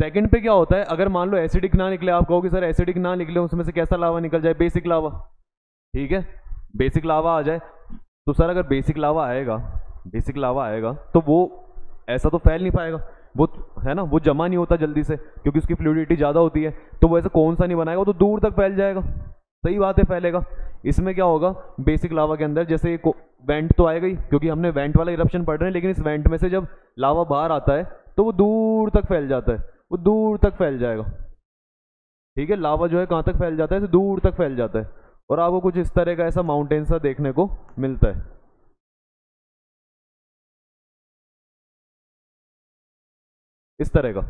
सेकंड पे क्या होता है, अगर मान लो एसिडिक ना निकले, आप कहोगे सर एसिडिक ना निकले, उसमें से कैसा लावा निकल जाए, बेसिक लावा, ठीक है, बेसिक लावा आ जाए, तो सर अगर बेसिक लावा आएगा, बेसिक लावा आएगा तो वो ऐसा तो फैल नहीं पाएगा, वो है ना, वो जमा नहीं होता जल्दी से क्योंकि उसकी फ्लूइडिटी ज़्यादा होती है, तो वो ऐसा कौन सा नहीं बनाएगा, वो तो दूर तक फैल जाएगा, सही बात है फैलेगा। इसमें क्या होगा, बेसिक लावा के अंदर जैसे वेंट तो आएगा ही, क्योंकि हमने वेंट वाला इरप्शन पढ़ रहे हैं, लेकिन इस वेंट में से जब लावा बाहर आता है तो वो दूर तक फैल जाता है, वो दूर तक फैल जाएगा, ठीक है, लावा जो है कहाँ तक फैल जाता है, दूर तक फैल जाता है, और आपको कुछ इस तरह का ऐसा माउंटेन सा देखने को मिलता है, इस तरह का,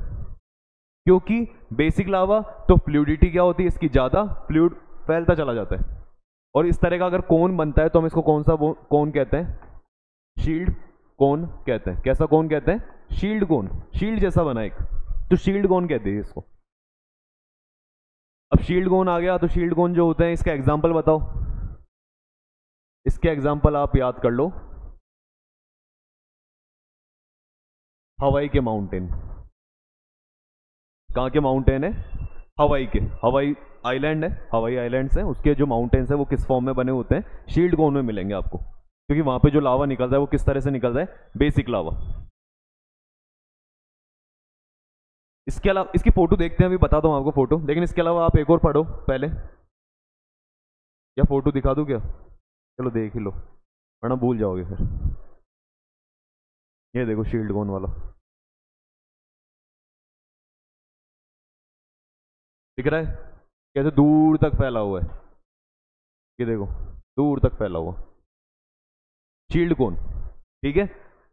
क्योंकि बेसिक लावा तो फ्लूइडिटी क्या होती है इसकी ज़्यादा, फ्लूइड फैलता चला जाता है, और इस तरह का अगर कोन बनता है तो हम इसको कौन सा कोन कहते हैं, शील्ड कोन कहते हैं। कैसा कोन कहते हैं, शील्ड कोन, शील्ड जैसा बना एक, तो शील्ड कोन कहते हैं इसको। अब शील्ड कोन आ गया, तो शील्ड कोन जो होते हैं इसका एग्जांपल बताओ, इसके एग्जांपल आप याद कर लो, हवाई के माउंटेन, कहाँ के माउंटेन है, हवाई के, हवाई आइलैंड है, हवाई आइलैंड्स हैं, उसके जो माउंटेन्स हैं वो किस फॉर्म में बने होते हैं, शील्ड कोन में मिलेंगे आपको, क्योंकि वहां पे जो लावा निकलता है वो किस तरह से निकलता है, बेसिक लावा। इसके अलावा इसकी फोटो देखते हैं, अभी बताता हूँ आपको फोटो, लेकिन इसके अलावा आप एक और पढ़ो पहले, या फोटो दिखा दूँ क्या, चलो देख ही लो वरना भूल जाओगे फिर। ये देखो शील्ड कोन वाला, दिख रहा है कैसे दूर तक फैला हुआ है, ये देखो दूर तक फैला हुआ शील्ड कोन, ठीक है।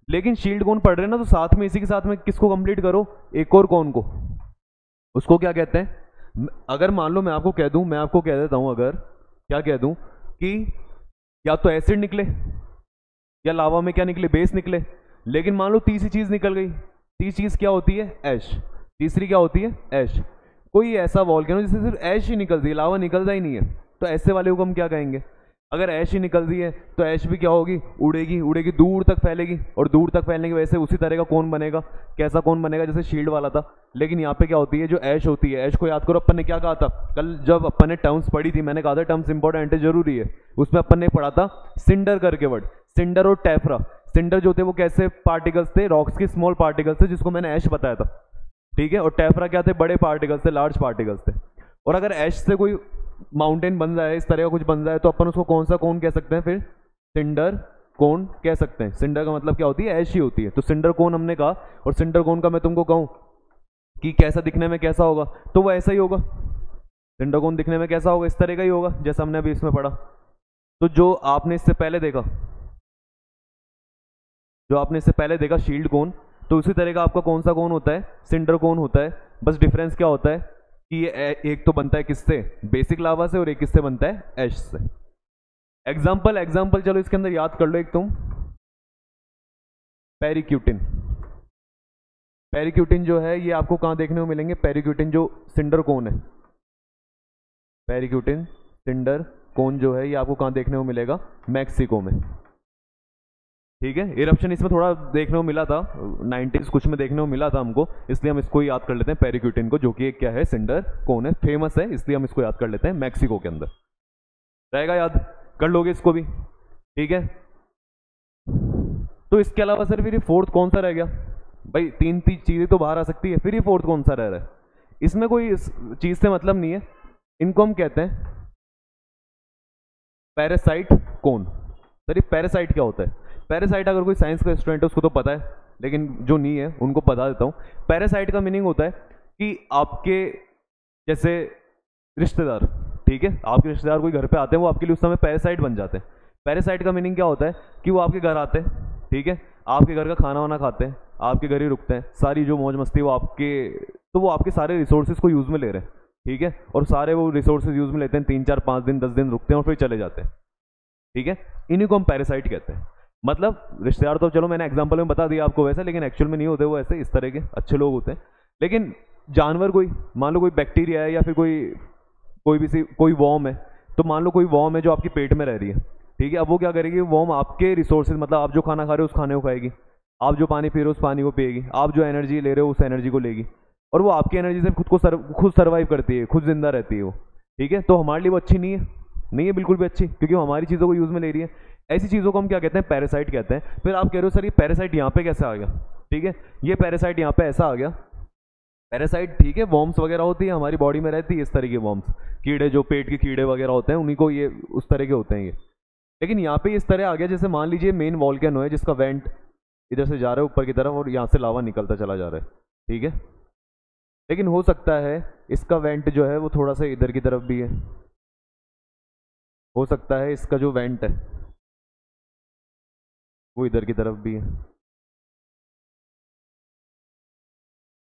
लेकिन शील्ड कोन पढ़ रहे हैं ना, तो साथ में इसी के साथ में किसको कंप्लीट करो, एक और कोन को, उसको क्या कहते हैं, अगर मान लो मैं आपको कह दूं, मैं आपको कह देता हूं, अगर क्या कह दूं कि या तो एसिड निकले या लावा में क्या निकले, बेस निकले, लेकिन मान लो तीसरी चीज निकल गई, तीसरी चीज क्या होती है, ऐश, तीसरी क्या होती है, ऐश, कोई ऐसा वॉल्केनो जिससे सिर्फ ऐश ही निकलती है, लावा निकलता ही नहीं है, तो ऐसे वाले को हम क्या कहेंगे, अगर ऐश ही निकल रही है तो ऐश भी क्या होगी, उड़ेगी, उड़ेगी दूर तक फैलेगी, और दूर तक फैलने की वजह से उसी तरह का कौन बनेगा, कैसा कौन बनेगा जैसे शील्ड वाला था। लेकिन यहाँ पे क्या होती है, जो ऐश होती है, ऐश को याद करो अपन ने क्या कहा था कल जब अपन ने टर्म्स पढ़ी थी, मैंने कहा था टर्म्स इंपॉर्टेंट है, जरूरी है, उसमें अपन ने पढ़ा था सिंडर करके वर्ड, सिंडर और टेफ्रा। सिंडर जो थे वो कैसे पार्टिकल्स थे, रॉक्स के स्मॉल पार्टिकल्स थे जिसको मैंने ऐश बताया था, ठीक है, और टेफ्रा क्या थे, बड़े पार्टिकल्स थे, लार्ज पार्टिकल्स थे। और अगर ऐश से कोई माउंटेन बन जाए, इस तरह का कुछ बन जाए, तो अपन उसको कौन सा कोन कह सकते हैं, फिर सिंडर कोन कह सकते हैं। सिंडर का मतलब क्या होती है, ऐश ही होती है, तो सिंडर कोन हमने कहा। और सिंडर कोन का मैं तुमको कहूं कि कैसा दिखने में कैसा होगा, तो वो ऐसा ही होगा, सिंडर कोन दिखने में कैसा होगा, इस तरह का ही होगा जैसा हमने अभी इसमें पढ़ा। तो जो आपने इससे पहले देखा, जो आपने इससे पहले देखा शील्ड कोन, तो उसी तरह का आपका कौन सा कोन होता है, सिंडर कोन होता है। बस डिफरेंस क्या होता है कि ये एक तो बनता है किससे, बेसिक लावा से, और एक किससे बनता है, ऐश से। एग्जाम्पल एग्जाम्पल चलो इसके अंदर याद कर लो, एक तुम पेरिक्यूटिन, पेरिक्यूटिन जो है ये आपको कहाँ देखने को मिलेंगे, पेरिक्यूटिन जो सिंडर कोन है, पेरिक्यूटिन सिंडर कोन जो है ये आपको कहाँ देखने को मिलेगा, मैक्सिको में, ठीक है, इरप्शन इसमें थोड़ा देखने को मिला था, 90s कुछ में देखने को मिला था हमको, इसलिए हम इसको याद कर लेते हैं पेरिक्यूटिन को, जो कि एक क्या है, सिंडर कौन है, फेमस है, इसलिए हम इसको याद कर लेते हैं, मैक्सिको के अंदर रहेगा, याद कर लोगे इसको भी। ठीक है, तो इसके अलावा सर फिर ये फोर्थ कौन सा रह गया भाई, तीन तीन चीजें तो बाहर आ सकती है, फिर ये फोर्थ कौन सा रह रहा है, इसमें कोई इस चीज से मतलब नहीं है, इनको हम कहते हैं पैरासाइट कौन। सर ये पैरासाइट क्या होता है, पैरासाइट अगर कोई साइंस का स्टूडेंट है उसको तो पता है, लेकिन जो नहीं है उनको बता देता हूँ। पैरासाइट का मीनिंग होता है कि आपके जैसे रिश्तेदार, ठीक है, आपके रिश्तेदार कोई घर पे आते हैं, वो आपके लिए उस समय पैरासाइट बन जाते हैं। पैरासाइट का मीनिंग क्या होता है कि वो आपके घर आते हैं, ठीक है, आपके घर का खाना वाना खाते हैं, आपके घर ही रुकते हैं, सारी जो मौज मस्ती वो आपके, तो वो आपके सारे रिसोर्सेज को यूज़ में ले रहे हैं, ठीक है, और सारे वो रिसोर्सेज यूज़ में लेते हैं, 3 4 5 दिन 10 दिन रुकते हैं और फिर चले जाते हैं। ठीक है, इन्हीं को हम पैरासाइट कहते हैं। मतलब रिश्तेदार तो चलो मैंने एग्जांपल में बता दिया आपको वैसे, लेकिन एक्चुअल में नहीं होते वो ऐसे, इस तरह के अच्छे लोग होते हैं। लेकिन जानवर कोई, मान लो कोई बैक्टीरिया है या फिर कोई भी सी कोई वॉर्म है, तो मान लो कोई वॉर्म है जो आपके पेट में रह रही है, ठीक है, अब वो क्या करेगी, वॉर्म आपके रिसोर्सेज, मतलब आप जो खाना खा रहे हो उस खाने को खाएगी, आप जो पानी पी रहे हो उस पानी को पिएगी, आप जो एनर्जी ले रहे हो उस एनर्जी को लेगी, और वो आपकी एनर्जी से खुद सर्वाइव करती है, खुद जिंदा रहती है वो। ठीक है, तो हमारे लिए वो अच्छी नहीं है, नहीं है बिल्कुल भी अच्छी, क्योंकि वो हमारी चीज़ों को यूज़ में ले रही है। ऐसी चीज़ों को हम क्या कहते हैं, पैरासाइट कहते हैं। फिर आप कह रहे हो सर ये पैरासाइट यहाँ पे कैसे आ गया, ठीक है, ये पैरासाइट यहाँ पे ऐसा आ गया, पैरासाइट ठीक है, वॉर्म्स वगैरह होती है हमारी बॉडी में रहती है, इस तरह के वॉर्म्स, कीड़े जो पेट के कीड़े वगैरह होते हैं उन्हीं को ये उस तरह के होते हैं ये। लेकिन यहाँ पे इस तरह आ गया, जैसे मान लीजिए मेन वॉल्केनो है जिसका वेंट इधर से जा रहा है ऊपर की तरफ और यहाँ से लावा निकलता चला जा रहा है, ठीक है, लेकिन हो सकता है इसका वेंट जो है वो थोड़ा सा इधर की तरफ भी है, हो सकता है इसका जो वेंट है वो इधर की तरफ भी है,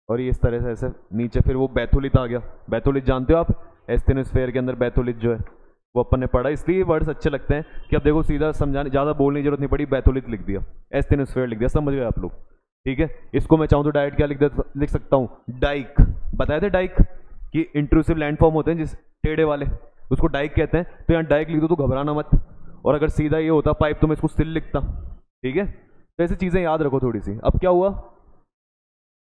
और ये इस तरह से ऐसे नीचे फिर वो बैथोलिथ आ गया। बैथोलिथ जानते हो आप, एस्थेनोस्फेयर के अंदर बैथोलिथ जो है वो अपन ने पढ़ा, इसलिए वर्ड्स अच्छे लगते हैं कि अब देखो सीधा समझाने, ज़्यादा बोलने की जरूरत नहीं पड़ी, बैथोलिथ लिख दिया, एस्थेनोस्फेयर लिख दिया, समझ गए आप लोग। ठीक है, इसको मैं चाहूँ तो डायरेक्ट क्या लिख सकता हूँ, डाइक, बताए थे डाइक कि इंट्रूसिव लैंडफॉर्म होते हैं जिस टेढ़े वाले, उसको डाइक कहते हैं, तो यहाँ डाइक लिख दो तो घबराना मत, और अगर सीधा ये होता पाइप तो मैं इसको सिल लिखता। ठीक है, तो ऐसी चीज़ें याद रखो थोड़ी सी। अब क्या हुआ,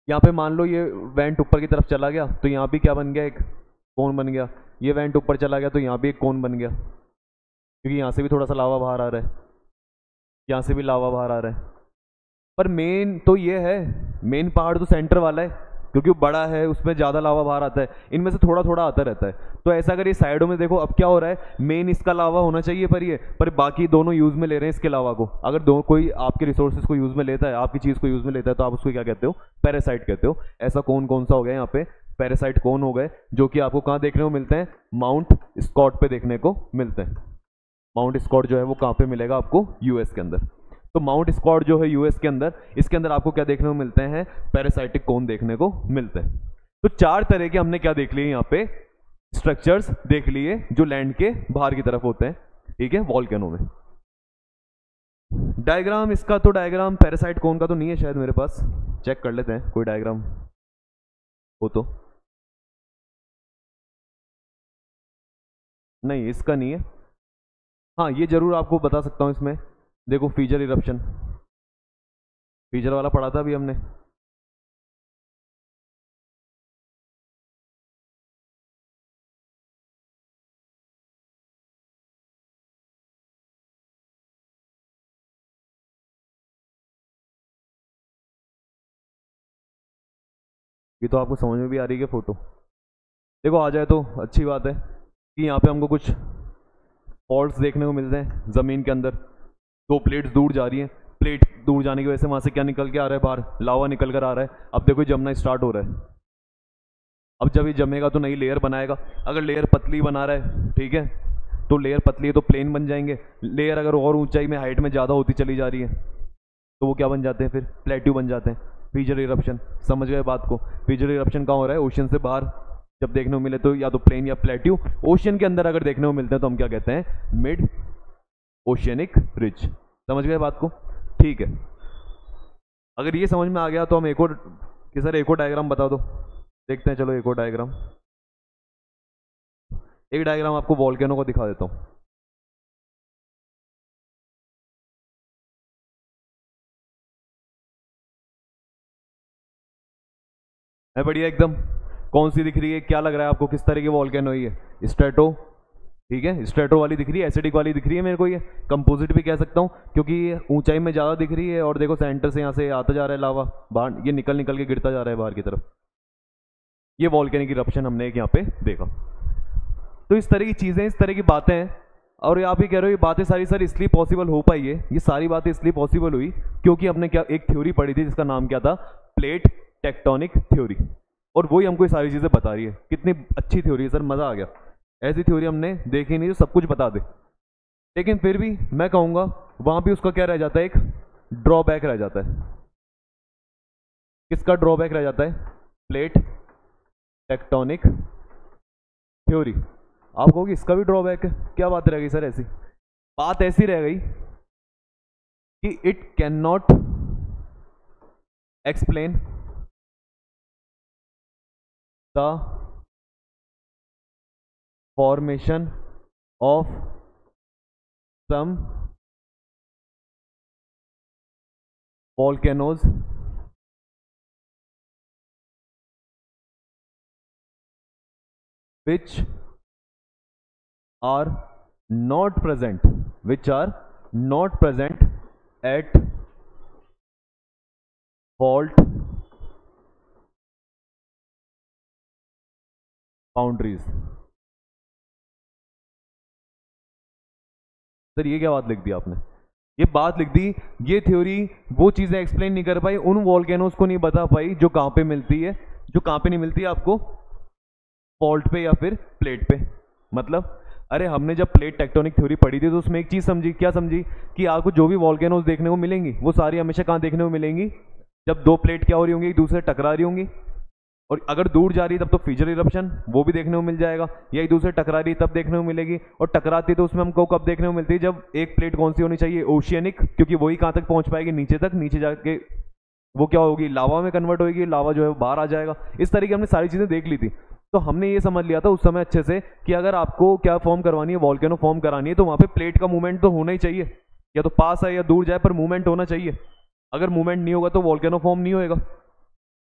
यहाँ पे मान लो ये वेंट ऊपर की तरफ चला गया, तो यहाँ भी क्या बन गया, एक कोन बन गया, ये वेंट ऊपर चला गया तो यहाँ भी एक कोन बन गया, क्योंकि यहाँ से भी थोड़ा सा लावा बाहर आ रहा है, यहाँ से भी लावा बाहर आ रहा है, पर मेन तो ये है, मेन पहाड़ तो सेंटर वाला है, क्योंकि वो बड़ा है उसमें ज़्यादा लावा बाहर आता है, इनमें से थोड़ा थोड़ा आता रहता है। तो ऐसा अगर ये साइडों में देखो, अब क्या हो रहा है, मेन इसका लावा होना चाहिए पर बाकी दोनों यूज़ में ले रहे हैं इसके लावा को। अगर दो कोई आपके रिसोर्सेज को यूज़ में लेता है, आपकी चीज़ को यूज़ में लेता है, तो आप उसको क्या कहते हो, पैरासाइट कहते हो। ऐसा कौन कौन सा हो गया यहाँ पे, पैरासाइट कौन हो गए, जो कि आपको कहाँ देखने को मिलते हैं, माउंट स्कॉट पे देखने को मिलते हैं। माउंट स्कॉट जो है वो कहाँ पे मिलेगा आपको, यूएस के अंदर। तो माउंट स्कॉट जो है यूएस के अंदर, इसके अंदर आपको क्या देखने को मिलते हैं, पैरासाइटिक कोन देखने को मिलते हैं। तो चार तरह के हमने क्या देख लिए यहाँ पे, स्ट्रक्चर्स देख लिए जो लैंड के बाहर की तरफ होते हैं, ठीक है, वॉल्केनो में। डायग्राम इसका, तो डायग्राम पैरासाइट कोन का तो नहीं है शायद मेरे पास, चेक कर लेते हैं कोई डायग्राम हो तो। नहीं इसका नहीं है, हाँ ये जरूर आपको बता सकता हूँ इसमें, देखो फीजर इरप्शन, फीजर वाला पढ़ा था अभी हमने। ये तो आपको समझ में भी आ रही है फोटो, देखो आ जाए तो अच्छी बात है कि यहाँ पे हमको कुछ फॉल्ट्स देखने को मिलते हैं ज़मीन के अंदर, दो प्लेट्स दूर जा रही हैं, प्लेट दूर जाने की वजह से वहाँ से क्या निकल के आ रहा है बाहर, लावा निकल कर आ रहा है। अब देखो जमना स्टार्ट हो रहा है, अब जब ये जमेगा तो नई लेयर बनाएगा, अगर लेयर पतली बना रहा है, ठीक है, तो लेयर पतली है तो प्लेन बन जाएंगे, लेयर अगर और ऊंचाई में हाइट में ज़्यादा होती चली जा रही है तो वो क्या बन जाते हैं, फिर प्लेट्यू बन जाते हैं, फीजर इरप्शन। समझ गए बात को, फीजर इरप्शन कहाँ हो रहा है, ओशन से बाहर जब देखने को मिले तो या तो प्लेन या प्लेट्यू, ओशियन के अंदर अगर देखने को मिलते हैं तो हम क्या कहते हैं, मिड ओशियनिक रिज। समझ गए बात को, ठीक है। अगर ये समझ में आ गया तो हम एक और, कि सर एक और डायग्राम बता दो, देखते हैं, चलो एक और डायग्राम, एक डायग्राम आपको वॉल्केनो को दिखा देता हूँ। है बढ़िया एकदम। कौन सी दिख रही है, क्या लग रहा है आपको, किस तरह की वॉल्केनो है ये? स्ट्रेटो, ठीक है, स्ट्रेटो वाली दिख रही है, एसिडिक वाली दिख रही है मेरे को, ये कंपोजिट भी कह सकता हूँ क्योंकि ये ऊंचाई में ज़्यादा दिख रही है और देखो सेंटर से यहाँ से आता जा रहा है लावा बाहर, ये निकल निकल के गिरता जा रहा है बाहर की तरफ। ये वॉल्केनिक इरप्शन हमने एक यहाँ पे देखा। तो इस तरह की चीज़ें, इस तरह की बातें हैं। और आप ही कह रहे हो ये बातें सारी सर इसलिए पॉसिबल हो पाई है, ये सारी बातें इसलिए पॉसिबल हुई क्योंकि हमने क्या एक थ्योरी पढ़ी थी जिसका नाम क्या था, प्लेट टेक्टोनिक थ्योरी। और वही हमको ये सारी चीज़ें बता रही है। कितनी अच्छी थ्योरी है सर, मज़ा आ गया। ऐसी थ्योरी हमने देखी नहीं जो सब कुछ बता दे। लेकिन फिर भी मैं कहूँगा वहाँ भी उसका क्या रह जाता है, एक ड्रॉबैक रह जाता है। किसका ड्रॉबैक रह जाता है? Plate tectonic theory. आप कहोगे इसका भी ड्रॉबैक है, क्या बात रह गई सर? ऐसी बात ऐसी रह गई कि it can not explain the formation of some volcanoes which are not present, which are not present at fault boundaries। Sir ये क्या बात लिख दी आपने? ये बात लिख दी, ये थ्योरी वो चीजें एक्सप्लेन नहीं कर पाई, उन वॉल्केनोज को नहीं बता पाई जो कहां पे मिलती है, जो कहां पे नहीं मिलती है आपको, फॉल्ट पे या फिर प्लेट पे। मतलब अरे हमने जब प्लेट टेक्टोनिक थ्योरी पढ़ी थी तो उसमें एक चीज समझी, क्या समझी? कि आपको जो भी वॉल्केनोज देखने को मिलेंगी वो सारी हमेशा कहां देखने को मिलेंगी, जब दो प्लेट क्या हो रही होंगी, एक दूसरे टकरा रही होंगी। और अगर दूर जा रही है तब तो फ्यूचर इरप्शन वो भी देखने को मिल जाएगा, या एक दूसरे टकरा रही तब देखने को मिलेगी। और टकराती तो उसमें हमको कब देखने को मिलती है, जब एक प्लेट कौन सी होनी चाहिए, ओशियनिक, क्योंकि वही कहाँ तक पहुंच पाएगी, नीचे तक, नीचे जाके वो क्या होगी, लावा में कन्वर्ट होगी, लावा जो है बाहर आ जाएगा। इस तरीके हमने सारी चीजें देख ली थी। तो हमने ये समझ लिया था उस समय अच्छे से कि अगर आपको क्या फॉर्म करवानी है, वॉल्केनो फॉर्म करानी है, तो वहां पे प्लेट का मूवमेंट तो होना ही चाहिए, या तो पास है या दूर जाए पर मूवमेंट होना चाहिए। अगर मूवमेंट नहीं होगा तो वॉल्केनो फॉर्म नहीं होएगा।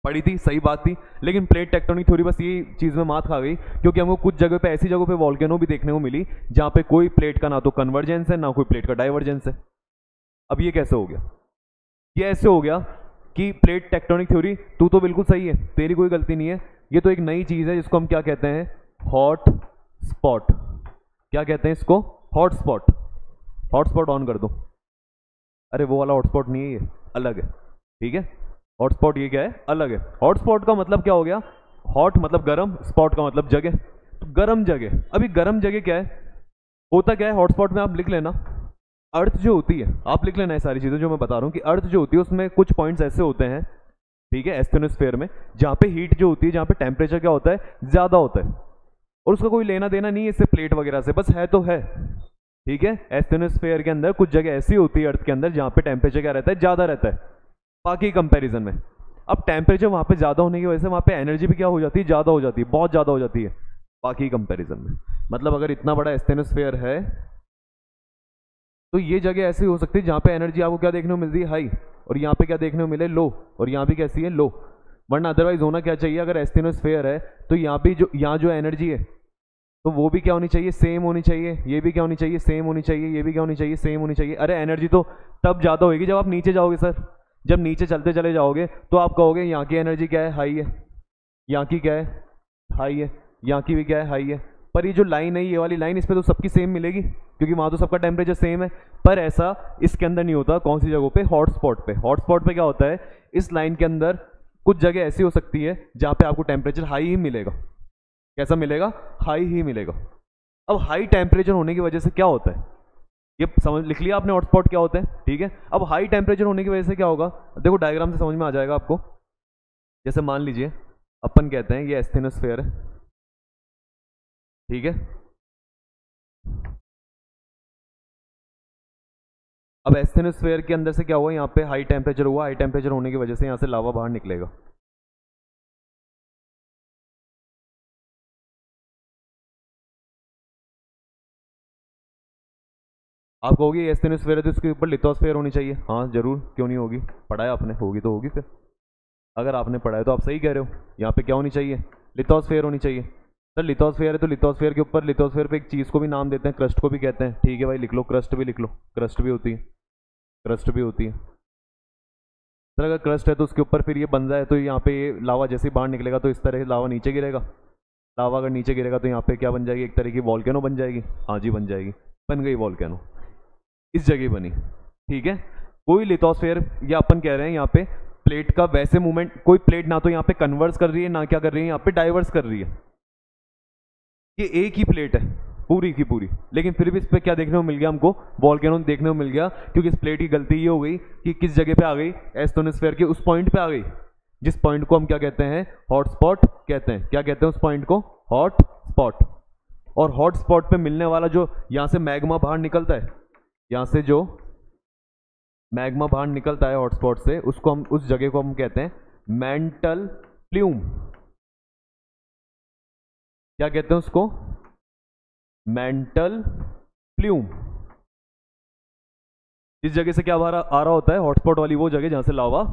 पढ़ी थी, सही बात थी। लेकिन प्लेट टेक्टोनिक थ्योरी बस ये चीज में मात खा गई क्योंकि हमको कुछ जगह पे, ऐसी जगहों पे वॉल्केनो भी देखने को मिली जहां पे कोई प्लेट का ना तो कन्वर्जेंस है ना कोई प्लेट का डाइवर्जेंस है। अब ये कैसे हो गया? ये ऐसे हो गया कि प्लेट टेक्टोनिक थ्योरी, तू तो बिल्कुल सही है, तेरी कोई गलती नहीं है, ये तो एक नई चीज है जिसको हम क्या कहते हैं, हॉट स्पॉट। क्या कहते हैं इसको? Hot spot. Hot spot on कर दो। अरे वो वाला हॉटस्पॉट नहीं है, ये अलग है, ठीक है। हॉटस्पॉट ये क्या है, अलग है। हॉटस्पॉट का मतलब क्या हो गया, हॉट मतलब गर्म, स्पॉट का मतलब जगह, तो गर्म जगह। अभी गर्म जगह क्या है, होता क्या है हॉटस्पॉट में, आप लिख लेना, अर्थ जो होती है, आप लिख लेना है सारी चीजें जो मैं बता रहा हूँ, कि अर्थ जो होती है उसमें कुछ पॉइंट्स ऐसे होते हैं, ठीक है, एस्थेनोस्फेयर में, जहाँ पे हीट जो होती है, जहाँ पे टेम्परेचर क्या होता है, ज्यादा होता है, और उसका कोई लेना देना नहीं है इससे प्लेट वगैरह से, बस है तो है, ठीक है। एस्थेनोस्फेयर के अंदर कुछ जगह ऐसी होती है अर्थ के अंदर जहाँ पे टेम्परेचर क्या रहता है, ज्यादा रहता है बाकी कंपैरिजन में। अब टेम्परेचर वहां पे ज्यादा होने की वजह से वहां पे एनर्जी भी क्या हो जाती है, ज्यादा हो जाती है, बहुत ज्यादा हो जाती है बाकी कंपैरिजन में। मतलब अगर इतना बड़ा एस्थेनोस्फेयर है तो ये जगह ऐसी हो सकती है जहां पे एनर्जी आपको क्या देखने को मिलती है, हाई, और यहाँ पे क्या देखने को मिले, लो, और यहाँ भी कैसी है, लो। वरना अदरवाइज होना क्या चाहिए, अगर एस्थेनोस्फेयर है तो यहाँ भी जो, यहाँ जो एनर्जी है तो वो भी क्या होनी चाहिए, सेम होनी चाहिए, ये भी क्या होनी चाहिए, सेम होनी चाहिए, ये भी क्या होनी चाहिए, सेम होनी चाहिए। अरे एनर्जी तो तब ज्यादा होगी जब आप नीचे जाओगे सर, जब नीचे चलते चले जाओगे तो आप कहोगे यहाँ की एनर्जी क्या है, हाई है, यहाँ की क्या है, हाई है, यहाँ की भी क्या है, हाई है। पर ये जो लाइन है, ये वाली लाइन, इस पर तो सबकी सेम मिलेगी क्योंकि वहां तो सबका टेम्परेचर सेम है। पर ऐसा इसके अंदर नहीं होता। कौन सी जगहों पे, हॉटस्पॉट पे। हॉटस्पॉट पे क्या होता है, इस लाइन के अंदर कुछ जगह ऐसी हो सकती है जहाँ पे आपको टेम्परेचर हाई ही मिलेगा। कैसा मिलेगा, हाई ही मिलेगा। अब हाई टेम्परेचर होने की वजह से क्या होता है, ये समझ लिख लिया आपने, हॉटस्पॉट क्या होता है, ठीक है। अब हाई टेम्परेचर होने की वजह से क्या होगा, देखो डायग्राम से समझ में आ जाएगा आपको। जैसे मान लीजिए अपन कहते हैं ये एस्थेनोस्फेयर है, ठीक है। अब एस्थेनोस्फेयर के अंदर से क्या हुआ, यहाँ पे हाई टेम्परेचर हुआ, हाई टेम्परेचर होने की वजह से यहाँ से लावा बाहर निकलेगा। आप कहोगे ये एस्थेनोस्फेयर है तो इसके ऊपर लिथोस्फेयर होनी चाहिए। हाँ जरूर, क्यों नहीं होगी, पढ़ा है आपने, होगी तो होगी फिर। अगर आपने पढ़ा है तो आप सही कह रहे हो, यहाँ पे क्या होनी चाहिए, लिथोस्फेयर होनी चाहिए। सर लिथोस्फेयर है तो लिथोस्फेयर के ऊपर, लिथोस्फेयर पे एक चीज़ को भी नाम देते हैं, क्रस्ट को भी कहते हैं। ठीक है भाई, लिख लो, क्रस्ट भी लिख लो, क्रस्ट भी होती है, क्रस्ट भी होती है। सर अगर क्रस्ट है तो उसके ऊपर फिर ये बन जाए तो यहाँ पे ये लावा जैसे ही बाहर निकलेगा तो इस तरह लावा नीचे गिरेगा। लावा अगर नीचे गिरेगा तो यहाँ पे क्या बन जाएगी, एक तरह की वॉल्केनो बन जाएगी। हाँ जी, बन जाएगी, बन गई वॉल्केनो, इस जगह बनी। ठीक है, कोई लिथोस्फेयर, या अपन कह रहे हैं यहाँ पे प्लेट का वैसे मूवमेंट, कोई प्लेट ना तो यहाँ पे कन्वर्स कर रही है, ना क्या कर रही है यहाँ पे डाइवर्स कर रही है। ये एक ही प्लेट है पूरी की पूरी, लेकिन फिर भी इस पर क्या देखने को मिल गया हमको, वॉल्केनो देखने को मिल गया, क्योंकि इस प्लेट की गलती ये हो गई कि किस जगह पे आ गई, एस्टोनोस्फेयर के उस पॉइंट पे आ गई, जिस पॉइंट को हम क्या कहते हैं, हॉट स्पॉट कहते हैं। क्या कहते हैं उस पॉइंट को, हॉट स्पॉट। और हॉट स्पॉट पे मिलने वाला जो यहाँ से मैग्मा बाहर निकलता है, यहाँ से जो मैग्मा बाहर निकलता है हॉट स्पॉट से, उसको हम, उस जगह को हम कहते हैं मेंटल प्ल्यूम। क्या कहते हैं उसको, मेंटल प्ल्यूम। इस जगह से क्या बाहर आ रहा होता है, हॉटस्पॉट वाली वो जगह जहां से लावा,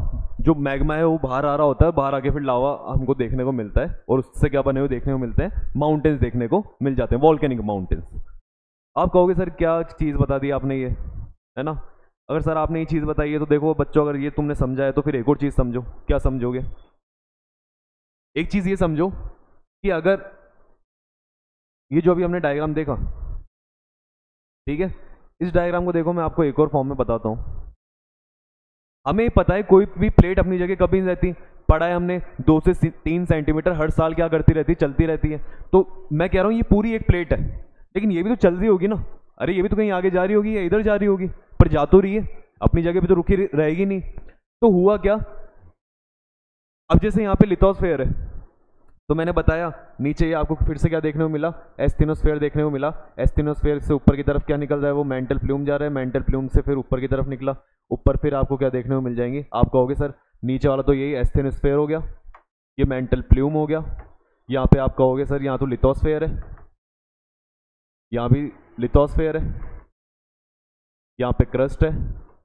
जो मैग्मा है वो बाहर आ रहा होता है, बाहर आके फिर लावा हमको देखने को मिलता है, और उससे क्या बने हुए देखने को मिलते हैं, माउंटेन्स देखने को मिल जाते हैं, वॉल्केनिक माउंटेन्स। आप कहोगे सर क्या चीज़ बता दी आपने, ये है ना। अगर सर आपने ये चीज़ बताई है तो देखो बच्चों, अगर ये तुमने समझा है तो फिर एक और चीज़ समझो। क्या समझोगे, एक चीज़ ये समझो कि अगर ये जो अभी हमने डायग्राम देखा, ठीक है, इस डायग्राम को देखो, मैं आपको एक और फॉर्म में बताता हूँ। हमें पता है कोई भी प्लेट अपनी जगह कभी नहीं रहती, पढ़ा है हमने, 2 से 3 सेंटीमीटर हर साल क्या करती रहती है, चलती रहती है। तो मैं कह रहा हूँ ये पूरी एक प्लेट है, लेकिन ये भी तो चल रही होगी ना। अरे ये भी तो कहीं आगे जा रही होगी या इधर जा रही होगी, पर जा तो रही है, अपनी जगह पे तो रुकी रहेगी नहीं। तो हुआ क्या, अब जैसे यहाँ पे लिथोस्फेयर है, तो मैंने बताया नीचे ये आपको फिर से क्या देखने को मिला, एस्थिनोस्फेयर देखने को मिला। एस्थिनोस्फेयर से ऊपर की तरफ क्या निकल रहा है, वो मेंटल प्ल्यूम जा रहा है, मेंटल प्ल्यूम से फिर ऊपर की तरफ निकला, ऊपर फिर आपको क्या देखने को मिल जाएंगे, आप कहोगे सर नीचे वाला तो यही एस्थिनोस्फेयर हो गया, ये मेंटल प्ल्यूम हो गया, यहाँ पे आप कहोगे सर यहाँ तो लिथोस्फेयर है, यहाँ भी लिथोस्फेयर है, यहाँ पे क्रस्ट है,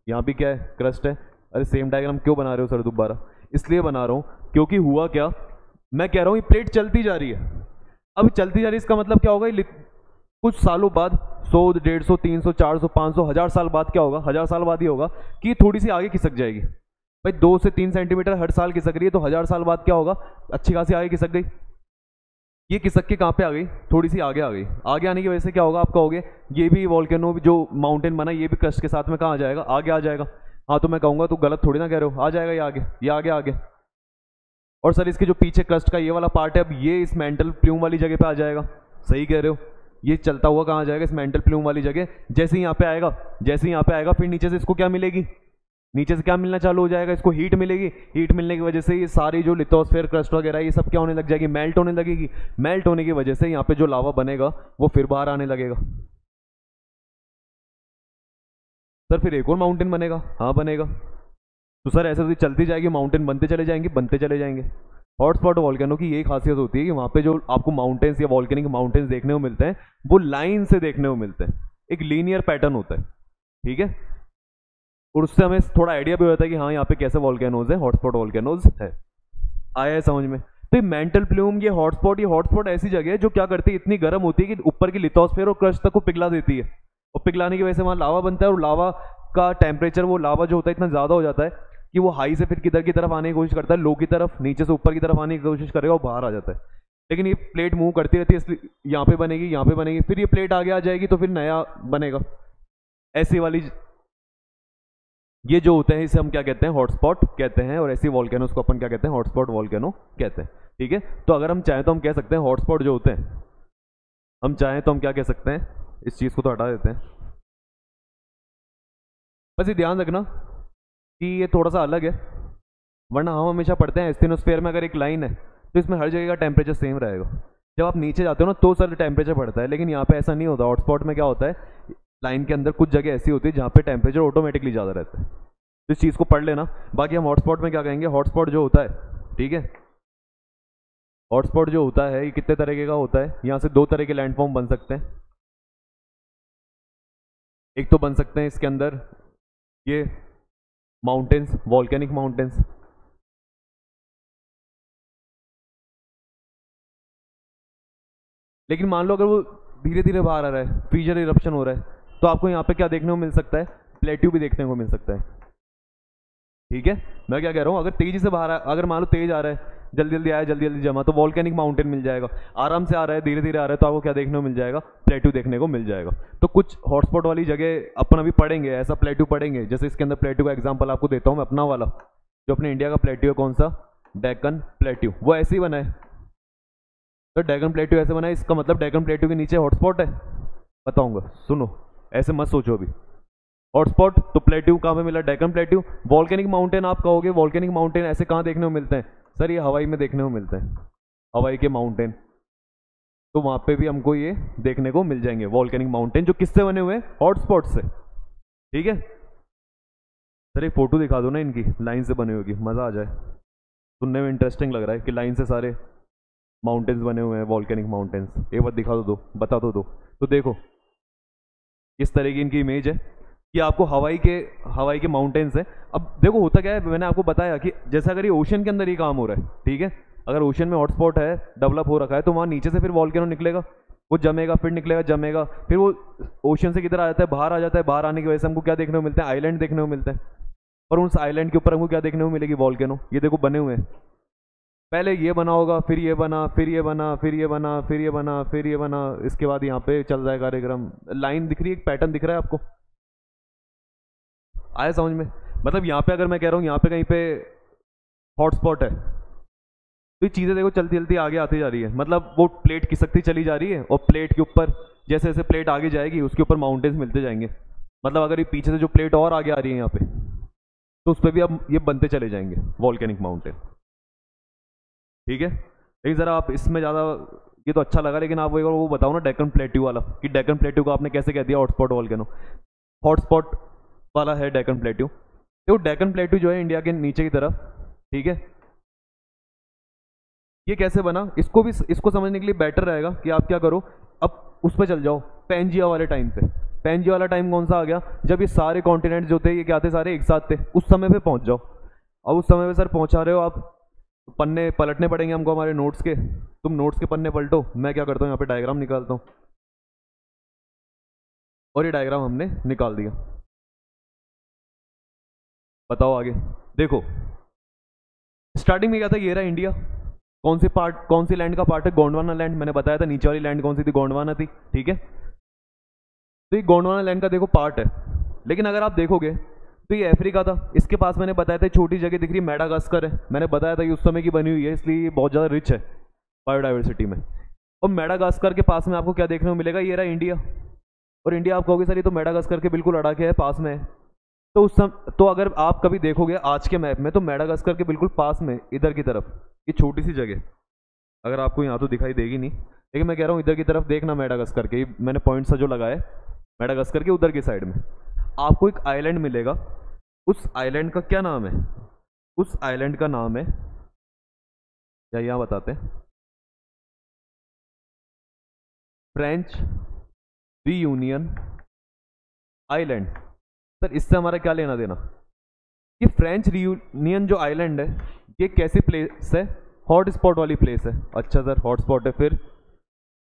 यहाँ भी क्या है, क्रस्ट है। अरे सेम डायग्राम क्यों बना रहे हो सर दोबारा, इसलिए बना रहा हूँ क्योंकि हुआ क्या, मैं कह रहा हूँ ये प्लेट चलती जा रही है। अब चलती जा रही है इसका मतलब क्या होगा, कुछ सालों बाद, 100, 150, 300, 400, 500, 1000 साल बाद क्या होगा, 1000 साल बाद ही होगा कि थोड़ी सी आगे खिसक जाएगी। भाई 2 से 3 सेंटीमीटर हर साल खिसक रही है, तो 1000 साल बाद क्या होगा, अच्छी खासी आगे खिसक गई। ये खिसक के कहाँ पे आ गई, थोड़ी सी आगे आ गई। आगे आने की वजह से क्या होगा, आप कहोगे ये भी वॉल्केनो जो माउंटेन बना ये भी क्रस्ट के साथ में कहाँ आ जाएगा, आगे आ जाएगा। हाँ तो मैं कहूँगा तो गलत थोड़ी ना कह रहे हो, आ जाएगा ये आगे, ये आगे आगे। और सर इसके जो पीछे क्रस्ट का ये वाला पार्ट है, अब ये इस मेंटल प्ल्यूम वाली जगह पे आ जाएगा। सही कह रहे हो, ये चलता हुआ कहाँ आ जाएगा, इस मेंटल प्ल्यूम वाली जगह। जैसे ही यहाँ पे आएगा, जैसे ही यहाँ पे आएगा, फिर नीचे से इसको क्या मिलेगी, नीचे से क्या मिलना चालू हो जाएगा, इसको हीट मिलेगी। हीट मिलने की वजह से ये सारी जो लिथोस्फेयर क्रस्ट वगैरह ये सब क्या होने लग जाएगी, मेल्ट होने लगेगी। मेल्ट होने की वजह से यहाँ पे जो लावा बनेगा वो फिर बाहर आने लगेगा। सर फिर एक और माउंटेन बनेगा, हाँ बनेगा। तो सर ऐसे तो चलती जाएगी, माउंटेन बनते चले जाएंगे, बनते चले जाएंगे। हॉटस्पॉट वॉल्केनो की यही खासियत होती है कि वहाँ पे जो आपको माउंटेन्स या वॉल्केनिक माउंटेन्स देखने को मिलते हैं वो लाइन से देखने को मिलते हैं, एक लीनियर पैटर्न होता है। ठीक है, और उससे हमें थोड़ा आइडिया भी होता है कि हाँ यहाँ पे कैसे वॉल्केनोज है, हॉटस्पॉट वॉल्केनोज है। आया है समझ में। तो ये मेंटल प्ल्यूम, ये हॉटस्पॉट ऐसी जगह है जो क्या करती है, इतनी गर्म होती है कि ऊपर की लिथोस्फेयर और क्रस्ट तक को पिघला देती है, और पिघलाने की वजह से वहाँ लावा बनता है, और लावा का टेम्परेचर, वो लावा जो होता है इतना ज़्यादा हो जाता है कि वो हाई से फिर किधर की तरफ आने की कोशिश करता है, लो की तरफ, नीचे से ऊपर की तरफ आने की कोशिश करेगा और बाहर आ जाता है। लेकिन ये प्लेट मूव करती रहती है, इसलिए यहाँ पे बनेगी, यहाँ पे बनेगी, फिर ये प्लेट आगे आ जाएगी तो फिर नया बनेगा। ऐसी वाली ये जो होते हैं इसे हम क्या कहते हैं, हॉटस्पॉट कहते हैं, और ऐसी वॉल्केनोस को अपन क्या कहते हैं, हॉटस्पॉट वॉल्केनो कहते हैं। ठीक है, तो अगर हम चाहें तो हम कह सकते हैं हॉटस्पॉट जो होते हैं, हम चाहें तो हम क्या कह सकते हैं, इस चीज़ को तो हटा देते हैं। बस ये ध्यान रखना कि ये थोड़ा सा अलग है, वरना हम हमेशा पढ़ते हैं एस्थिनोस्फेयर में अगर एक लाइन है तो इसमें हर जगह का टेम्परेचर सेम रहेगा। जब आप नीचे जाते हो ना तो सर टेम्परेचर बढ़ता है, लेकिन यहाँ पे ऐसा नहीं होता। हॉटस्पॉट में क्या होता है, लाइन के अंदर कुछ जगह ऐसी होती है जहाँ पे टेम्परेचर ऑटोमेटिकली ज़्यादा रहता है। तो इस चीज़ को पढ़ लेना। बाकी हम हॉटस्पॉट में क्या कहेंगे, हॉटस्पॉट जो होता है, ठीक है, हॉटस्पॉट जो होता है ये कितने तरीके का होता है, यहाँ से 2 तरह के लैंडफॉर्म बन सकते हैं। एक तो बन सकते हैं इसके अंदर ये माउंटेन्स, वॉल्केनिक माउंटेन्स, लेकिन मान लो अगर वो धीरे धीरे बाहर आ रहा है, फ्रीजर इरप्शन हो रहा है, तो आपको यहाँ पे क्या देखने को मिल सकता है, प्लेट्यू भी देखने को मिल सकता है। ठीक है, मैं क्या कह रहा हूँ, अगर तेजी से बाहर अगर मान लो तेज आ रहा है, जल्दी जल्दी आया जल्दी जल्दी जमा, तो वॉल्केनिक माउंटेन मिल जाएगा। आराम से आ रहा है, धीरे धीरे आ रहा है, तो आपको क्या देखने को मिल जाएगा, प्लेट्यू देखने को मिल जाएगा। तो कुछ हॉटस्पॉट वाली जगह अपन अभी पढ़ेंगे, ऐसा प्लेट्यू पढ़ेंगे। जैसे इसके अंदर प्लेट्यू का एग्जाम्पल आपको देता हूँ मैं अपना वाला, जो अपने इंडिया का प्लेट्यू है, कौन सा, डेक्कन प्लेट्यू, वो ऐसे ही बना है। तो डेक्कन प्लेट्यू ऐसे बना है, इसका मतलब डेक्कन प्लेट्यू के नीचे हॉटस्पॉट है। बताऊंगा, सुनो, ऐसे मत सोचो अभी। हॉटस्पॉट तो प्लेट्यू कहाँ पे मिला, डेक्कन प्लेट्यू। वॉल्केनिक माउंटेन आप कहोगे, वॉल्केनिक माउंटेन ऐसे कहाँ देखने को मिलते हैं, सर ये हवाई में देखने को मिलते हैं, हवाई के माउंटेन। तो वहां पे भी हमको ये देखने को मिल जाएंगे वॉल्केनिक माउंटेन, जो किससे बने हुए हैं, हॉटस्पॉट से। ठीक है सर, एक फोटो दिखा दो ना इनकी, लाइन से बने होगी, मजा आ जाए, सुनने में इंटरेस्टिंग लग रहा है कि लाइन से सारे माउंटेन्स बने हुए हैं, वॉल्केनिक माउंटेन्स। एक बार दिखा दो, बता दो। तो देखो इस तरह की इनकी इमेज है कि आपको हवाई के माउंटेन्स हैं। अब देखो होता क्या है, मैंने आपको बताया कि जैसे अगर ये ओशन के अंदर ही काम हो रहा है, ठीक है, अगर ओशन में हॉटस्पॉट है, डेवलप हो रखा है, तो वहाँ नीचे से फिर वॉल्केनो निकलेगा, वो जमेगा, फिर निकलेगा, जमेगा, फिर वो ओशन से किधर आ जाता है, बाहर आ जाता है। बाहर आने की वजह से हमको क्या देखने को मिलता है, आइलैंड देखने को मिलते हैं। और उस आइलैंड के ऊपर हमको क्या देखने को मिलेगी, वॉल्केनो। ये देखो बने हुए हैं, पहले ये बना होगा, फिर ये बना, फिर ये बना, फिर ये बना, फिर ये बना, फिर ये बना, इसके बाद यहाँ पे चल रहा है कार्यक्रम। लाइन दिख रही है, एक पैटर्न दिख रहा है आपको, आया समझ में। मतलब यहाँ पे अगर मैं कह रहा हूँ यहाँ पे कहीं पे हॉटस्पॉट है, तो ये चीज़ें देखो चलती चलती आगे आती जा रही है, मतलब वो प्लेट खिसकती चली जा रही है, और प्लेट के ऊपर जैसे जैसे प्लेट आगे जाएगी उसके ऊपर माउंटेन्स मिलते जाएंगे। मतलब अगर ये पीछे से जो प्लेट और आगे आ रही है यहाँ पे, तो उस पर भी अब ये बनते चले जाएंगे वॉल्केनिक माउंटेन। ठीक है, लेकिन ज़रा आप इसमें ज़्यादा, ये तो अच्छा लगा, लेकिन आप वो बताओ ना डेक्कन प्लेट्यू वाला, कि डेक्कन प्लेट्यू को आपने कैसे कह दिया हॉटस्पॉट वॉल्केनो। हॉटस्पॉट वाला है डेक्कन प्लेट्यू। तो डेक्कन प्लेट्यू जो है इंडिया के नीचे की तरफ, ठीक है, ये कैसे बना, इसको समझने के लिए बेटर रहेगा कि आप क्या करो, अब उस पर चल जाओ, पैंजिया वाले टाइम पे। पैंजिया वाला टाइम कौन सा आ गया, जब ये सारे कॉन्टिनेंट जो थे ये क्या थे, सारे एक साथ थे, उस समय पे पहुंच जाओ। अब उस समय पे सर पहुंचा रहे हो आप, पन्ने पलटने पड़ेंगे हमको हमारे नोट्स के। तुम नोट्स के पन्ने पलटो, मैं क्या करता हूँ यहाँ पे डायग्राम निकालता हूँ, और ये डायग्राम हमने निकाल दिया। बताओ आगे देखो, स्टार्टिंग में क्या था, ये रहा इंडिया। कौन सी लैंड का पार्ट है, गोंडवाना लैंड। मैंने बताया था नीचे वाली लैंड कौन सी थी, गोंडवाना थी। ठीक है, तो ये गोंडवाना लैंड का देखो पार्ट है। लेकिन अगर आप देखोगे तो ये अफ्रीका था, इसके पास मैंने बताया था छोटी जगह दिख रही, मेडागास्कर है। मैंने बताया था कि उस समय की बनी हुई है, इसलिए ये बहुत ज़्यादा रिच है बायोडाइवर्सिटी में। और मेडागास्कर के पास में आपको क्या देखने को मिलेगा, ये रहा इंडिया। और इंडिया आप कहोगे सर ये तो मेडागास्कर के बिल्कुल अड़ा के है, पास में है। तो तो अगर आप कभी देखोगे आज के मैप में, तो मेडागास्कर के बिल्कुल पास में इधर की तरफ ये छोटी सी जगह, अगर आपको यहाँ तो दिखाई देगी नहीं, लेकिन मैं कह रहा हूँ इधर की तरफ देखना, मेडागास्कर के मैंने पॉइंट सा जो लगाया है, मेडागास्कर के उधर की साइड में आपको एक आइलैंड मिलेगा। उस आइलैंड का क्या नाम है, उस आइलैंड का नाम है, या यहाँ बताते हैं, फ्रेंच रीयूनियन आइलैंड। सर इससे हमारा क्या लेना देना, ये फ्रेंच रीयूनियन जो आइलैंड है ये कैसी प्लेस है, हॉट स्पॉट वाली प्लेस है। अच्छा सर हॉट स्पॉट है, फिर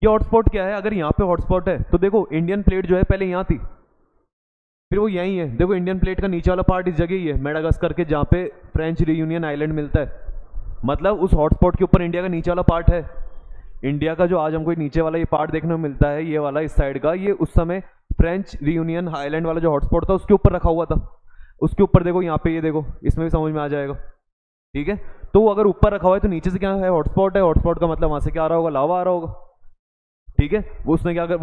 ये हॉटस्पॉट क्या है, अगर यहाँ पे हॉटस्पॉट है तो देखो इंडियन प्लेट जो है पहले यहाँ थी, फिर वो यहीं है। देखो इंडियन प्लेट का नीचे वाला पार्ट इस जगह ही है, मेडागास्कर के, जहाँ पे फ्रेंच रीयूनियन आइलैंड मिलता है। मतलब उस हॉटस्पॉट के ऊपर इंडिया का नीचे वाला पार्ट है। इंडिया का जो आज हमको नीचे वाला ये पार्ट देखने को मिलता है, ये वाला इस साइड का, ये उस समय फ्रेंच रीयूनियन आइलैंड वाला जो हॉटस्पॉट था उसके ऊपर रखा हुआ था। उसके ऊपर देखो यहाँ पे, ये देखो, इसमें भी समझ में आ जाएगा। ठीक है, तो अगर ऊपर रखा हुआ है तो नीचे से क्या है, हॉटस्पॉट है। हॉटस्पॉट का मतलब वहां से क्या आ रहा होगा, लावा आ रहा होगा। ठीक है, वो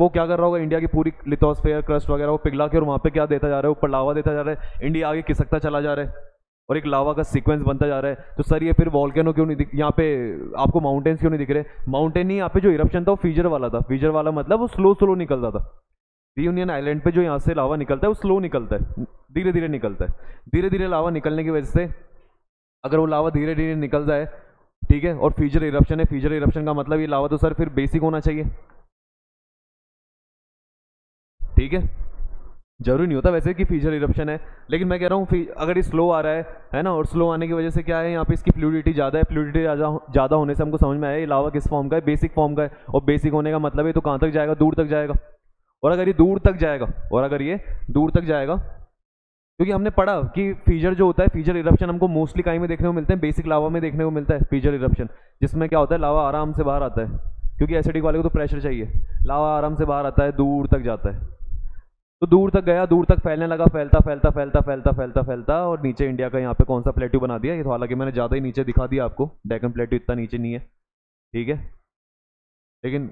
क्या कर रहा होगा, इंडिया की पूरी लिथोस्फेयर क्रस्ट वगैरह वो पिघला के और वहां पे क्या देता जा रहा है, ऊपर लावा देता जा रहा है। इंडिया आगे खिसकता चला जा रहा है और एक लावा का सीक्वेंस बनता जा रहा है। तो सर ये फिर वॉल्केनो क्यों नहीं दिख, यहाँ पे आपको माउंटेन्स क्यों नहीं दिख रहे। माउंटेन नहीं, यहाँ पे जो इरप्शन था वो फीजर वाला था। फीजर वाला मतलब वो स्लो निकलता था। रीयूनियन आइलैंड पे जो यहाँ से लावा निकलता है वो स्लो निकलता है, धीरे धीरे निकलता है। धीरे धीरे लावा निकलने की वजह से अगर वो लावा धीरे धीरे निकल जाए, ठीक है, और फीजर इरप्शन है, फीजर इरप्शन का मतलब ये लावा तो सर फिर बेसिक होना चाहिए। ठीक है, जरूरी नहीं होता वैसे कि फीजर इरप्शन है, लेकिन मैं कह रहा हूँ अगर ये स्लो आ रहा है ना, और स्लो आने की वजह से क्या है, यहाँ पे इसकी फ्लूइडिटी ज़्यादा है, फ्लूइडिटी ज़्यादा होने से हमको समझ में आया ये लावा किस फॉर्म का है, बेसिक फॉर्म का है। और बेसिक होने का मतलब है तो कहाँ तक जाएगा, दूर तक जाएगा। और अगर ये दूर तक जाएगा, और अगर ये दूर तक जाएगा, क्योंकि हमने पढ़ा कि फीजर जो होता है, फीजर इरप्शन हमको मोस्टली कहीं में देखने को मिलते हैं, बेसिक लावा में देखने को मिलता है फीजर इरप्शन, जिसमें क्या होता है लावा आराम से बाहर आता है, क्योंकि एसिडिक वाले को तो प्रेशर चाहिए। लावा आराम से बाहर आता है, दूर तक जाता है, तो दूर तक गया, दूर तक फैलने लगा, फैलता फैलता फैलता फैलता फैलता फैलता, और नीचे इंडिया का यहाँ पे कौन सा प्लेट्यू बना दिया। ये तो हालांकि मैंने ज़्यादा ही नीचे दिखा दिया आपको, डेक्कन प्लेट्यू इतना नीचे नहीं है, ठीक है, लेकिन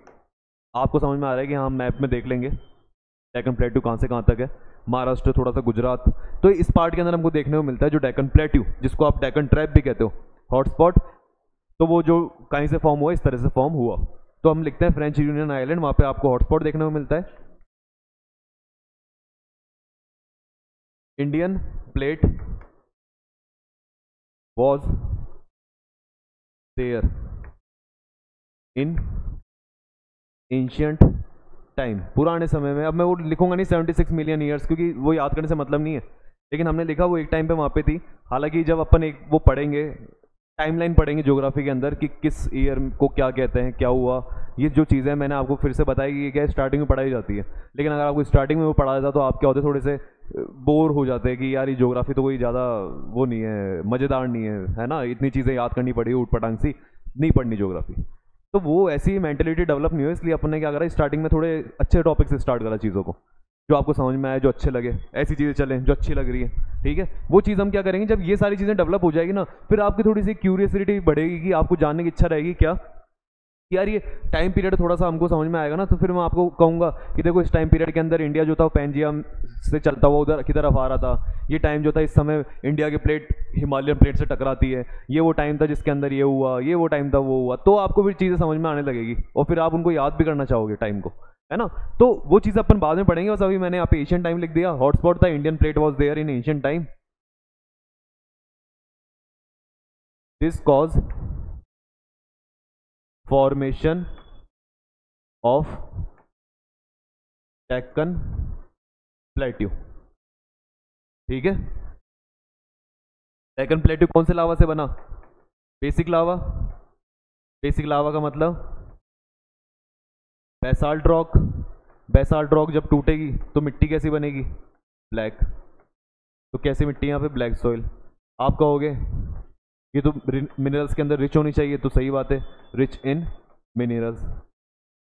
आपको समझ में आ रहा है कि हाँ, मैप में देख लेंगे डेक्कन प्लेट्यू कहाँ से कहाँ तक है, महाराष्ट्र, थोड़ा सा गुजरात, तो इस पार्ट के अंदर हमको देखने को मिलता है जो डेक्कन प्लेट्यू, जिसको आप डेक्कन ट्रैप भी कहते हो, हॉटस्पॉट, तो वो जो कहीं से फॉर्म हुआ, इस तरह से फॉर्म हुआ। तो हम लिखते हैं फ्रेंच यूनियन आइलैंड, वहाँ पे आपको हॉटस्पॉट देखने को मिलता है। Indian plate was there in ancient time, पुराने समय में। अब मैं वो लिखूंगा नहीं 76 मिलियन ईयर्स, क्योंकि वो याद करने से मतलब नहीं है, लेकिन हमने लिखा वो एक टाइम पे वहाँ पे थी। हालांकि जब अपन एक वो पढ़ेंगे, टाइमलाइन पढ़ेंगे ज्योग्राफी के अंदर कि किस ईयर को क्या कहते हैं, क्या हुआ, ये जो चीज़ें मैंने आपको फिर से बताई कि ये क्या स्टार्टिंग में पढ़ाई जाती है, लेकिन अगर आपको स्टार्टिंग में वो पढ़ा जाता तो आप क्या होते, थोड़े से बोर हो जाते हैं कि यार ये ज्योग्राफी तो कोई ज़्यादा वो नहीं है, मज़ेदार नहीं है ना, इतनी चीज़ें याद करनी पड़ी ऊट पटांग सी, नहीं पढ़नी ज्योग्राफी। तो वो ऐसी मेंटेलिटी डेवलप नहीं हुई, इसलिए अपन ने क्या करा, स्टार्टिंग में थोड़े अच्छे टॉपिक से स्टार्ट करा चीज़ों को, जो आपको समझ में आए, जो अच्छे लगे, ऐसी चीज़ें चलें जो अच्छी लग रही है, ठीक है। वो चीज़ हम क्या करेंगे, जब ये सारी चीज़ें डेवलप हो जाएगी ना, फिर आपकी थोड़ी सी क्यूरियसिटी बढ़ेगी कि आपको जानने की इच्छा रहेगी क्या, कि यार ये टाइम पीरियड थोड़ा सा हमको समझ में आएगा ना, तो फिर मैं आपको कहूँगा कि देखो इस टाइम पीरियड के अंदर इंडिया जो था वो पेंजिया से चलता हुआ उधर की तरफ आ रहा था, ये टाइम जो था इस समय इंडिया की प्लेट हिमालयन प्लेट से टकराती है, ये वो टाइम था जिसके अंदर ये हुआ, ये वो टाइम था वो हुआ, तो आपको फिर चीज़ें समझ में आने लगेगी, और फिर आप उनको याद भी करना चाहोगे टाइम को, है ना। तो वो चीज़ अपन बाद में पढ़ेंगे, बस अभी मैंने यहाँ पे एशियन टाइम लिख दिया, हॉटस्पॉट था, Indian plate was there in Asian time, this cause formation of Deccan plateau, ठीक है। डेक्कन प्लेट्यू कौन से लावा से बना, बेसिक लावा, बेसिक लावा का मतलब बेसाल्ट रॉक, बेसाल्ट रॉक जब टूटेगी तो मिट्टी कैसी बनेगी, ब्लैक, तो कैसी मिट्टी यहाँ पे, ब्लैक सॉइल। आप कहोगे ये तो मिनरल्स के अंदर रिच होनी चाहिए, तो सही बात है, रिच इन मिनरल्स,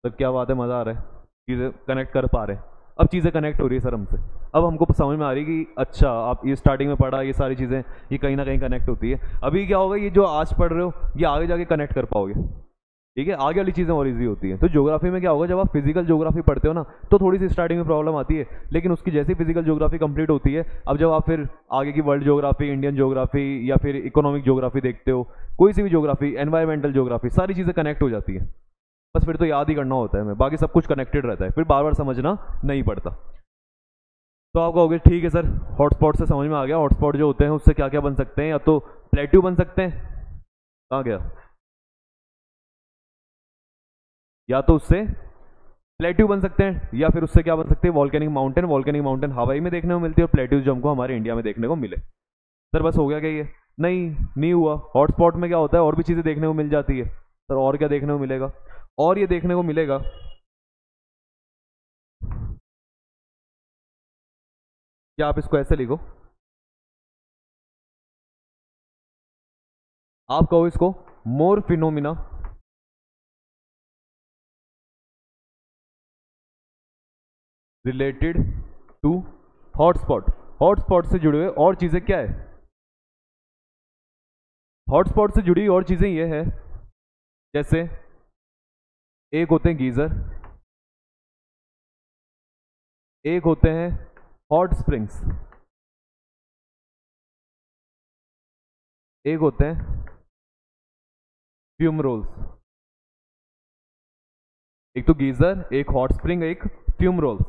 तो क्या बात है, मज़ा आ रहा है, चीज़ें कनेक्ट कर पा रहे हैं, अब चीज़ें कनेक्ट हो रही है सर हमसे, अब हमको समझ में आ रही है कि अच्छा आप ये स्टार्टिंग में पढ़ा, ये सारी चीज़ें ये कहीं ना कहीं कनेक्ट होती है। अभी क्या होगा, ये जो आज पढ़ रहे हो ये आगे जाके कनेक्ट कर पाओगे, ठीक है, आगे वाली चीज़ें और ईजी होती हैं। तो ज्योग्राफी में क्या होगा, जब आप फिजिकल ज्योग्राफी पढ़ते हो ना, तो थोड़ी सी स्टार्टिंग में प्रॉब्लम आती है, लेकिन उसकी जैसी फिजिकल ज्योग्राफी कंप्लीट होती है, अब जब आप फिर आगे की वर्ल्ड ज्योग्राफी, इंडियन ज्योग्राफी, या फिर इकोनॉमिक ज्योग्राफी देखते हो, कोई सी भी ज्योग्राफी, एनवायरमेंटल ज्योग्राफी, सारी चीज़ें कनेक्ट हो जाती है, बस फिर तो याद ही करना होता है, मैं बाकी सब कुछ कनेक्टेड रहता है, फिर बार बार समझना नहीं पड़ता। तो आप कहोगे ठीक है सर, हॉटस्पॉट से समझ में आ गया, हॉटस्पॉट जो होते हैं उससे क्या क्या बन सकते हैं, या तो प्लेट्यू बन सकते हैं, कहाँ गया, या तो उससे प्लेट्यू बन सकते हैं, या फिर उससे क्या बन सकते हैं, वॉल्केनिक माउंटेन। वॉल्केनिक माउंटेन हवाई में देखने को मिलती है, और प्लेट्यूज जो हमको हमारे इंडिया में देखने को मिले। सर बस हो गया क्या ये, नहीं हुआ। हॉटस्पॉट में क्या होता है, और भी चीज़ें देखने को मिल जाती है सर, और क्या देखने को मिलेगा, और ये देखने को मिलेगा कि आप इसको ऐसे लिखो, आप कहो इसको more phenomena related to hotspot. Hotspot से जुड़े हुए और चीजें क्या है, हॉटस्पॉट से जुड़ी और चीजें ये है, जैसे एक होते हैं गीजर, एक होते हैं हॉट स्प्रिंग्स, एक होते हैं फ्यूम रोल्स। एक तो गीजर, एक हॉट स्प्रिंग, एक फ्यूम रोल्स।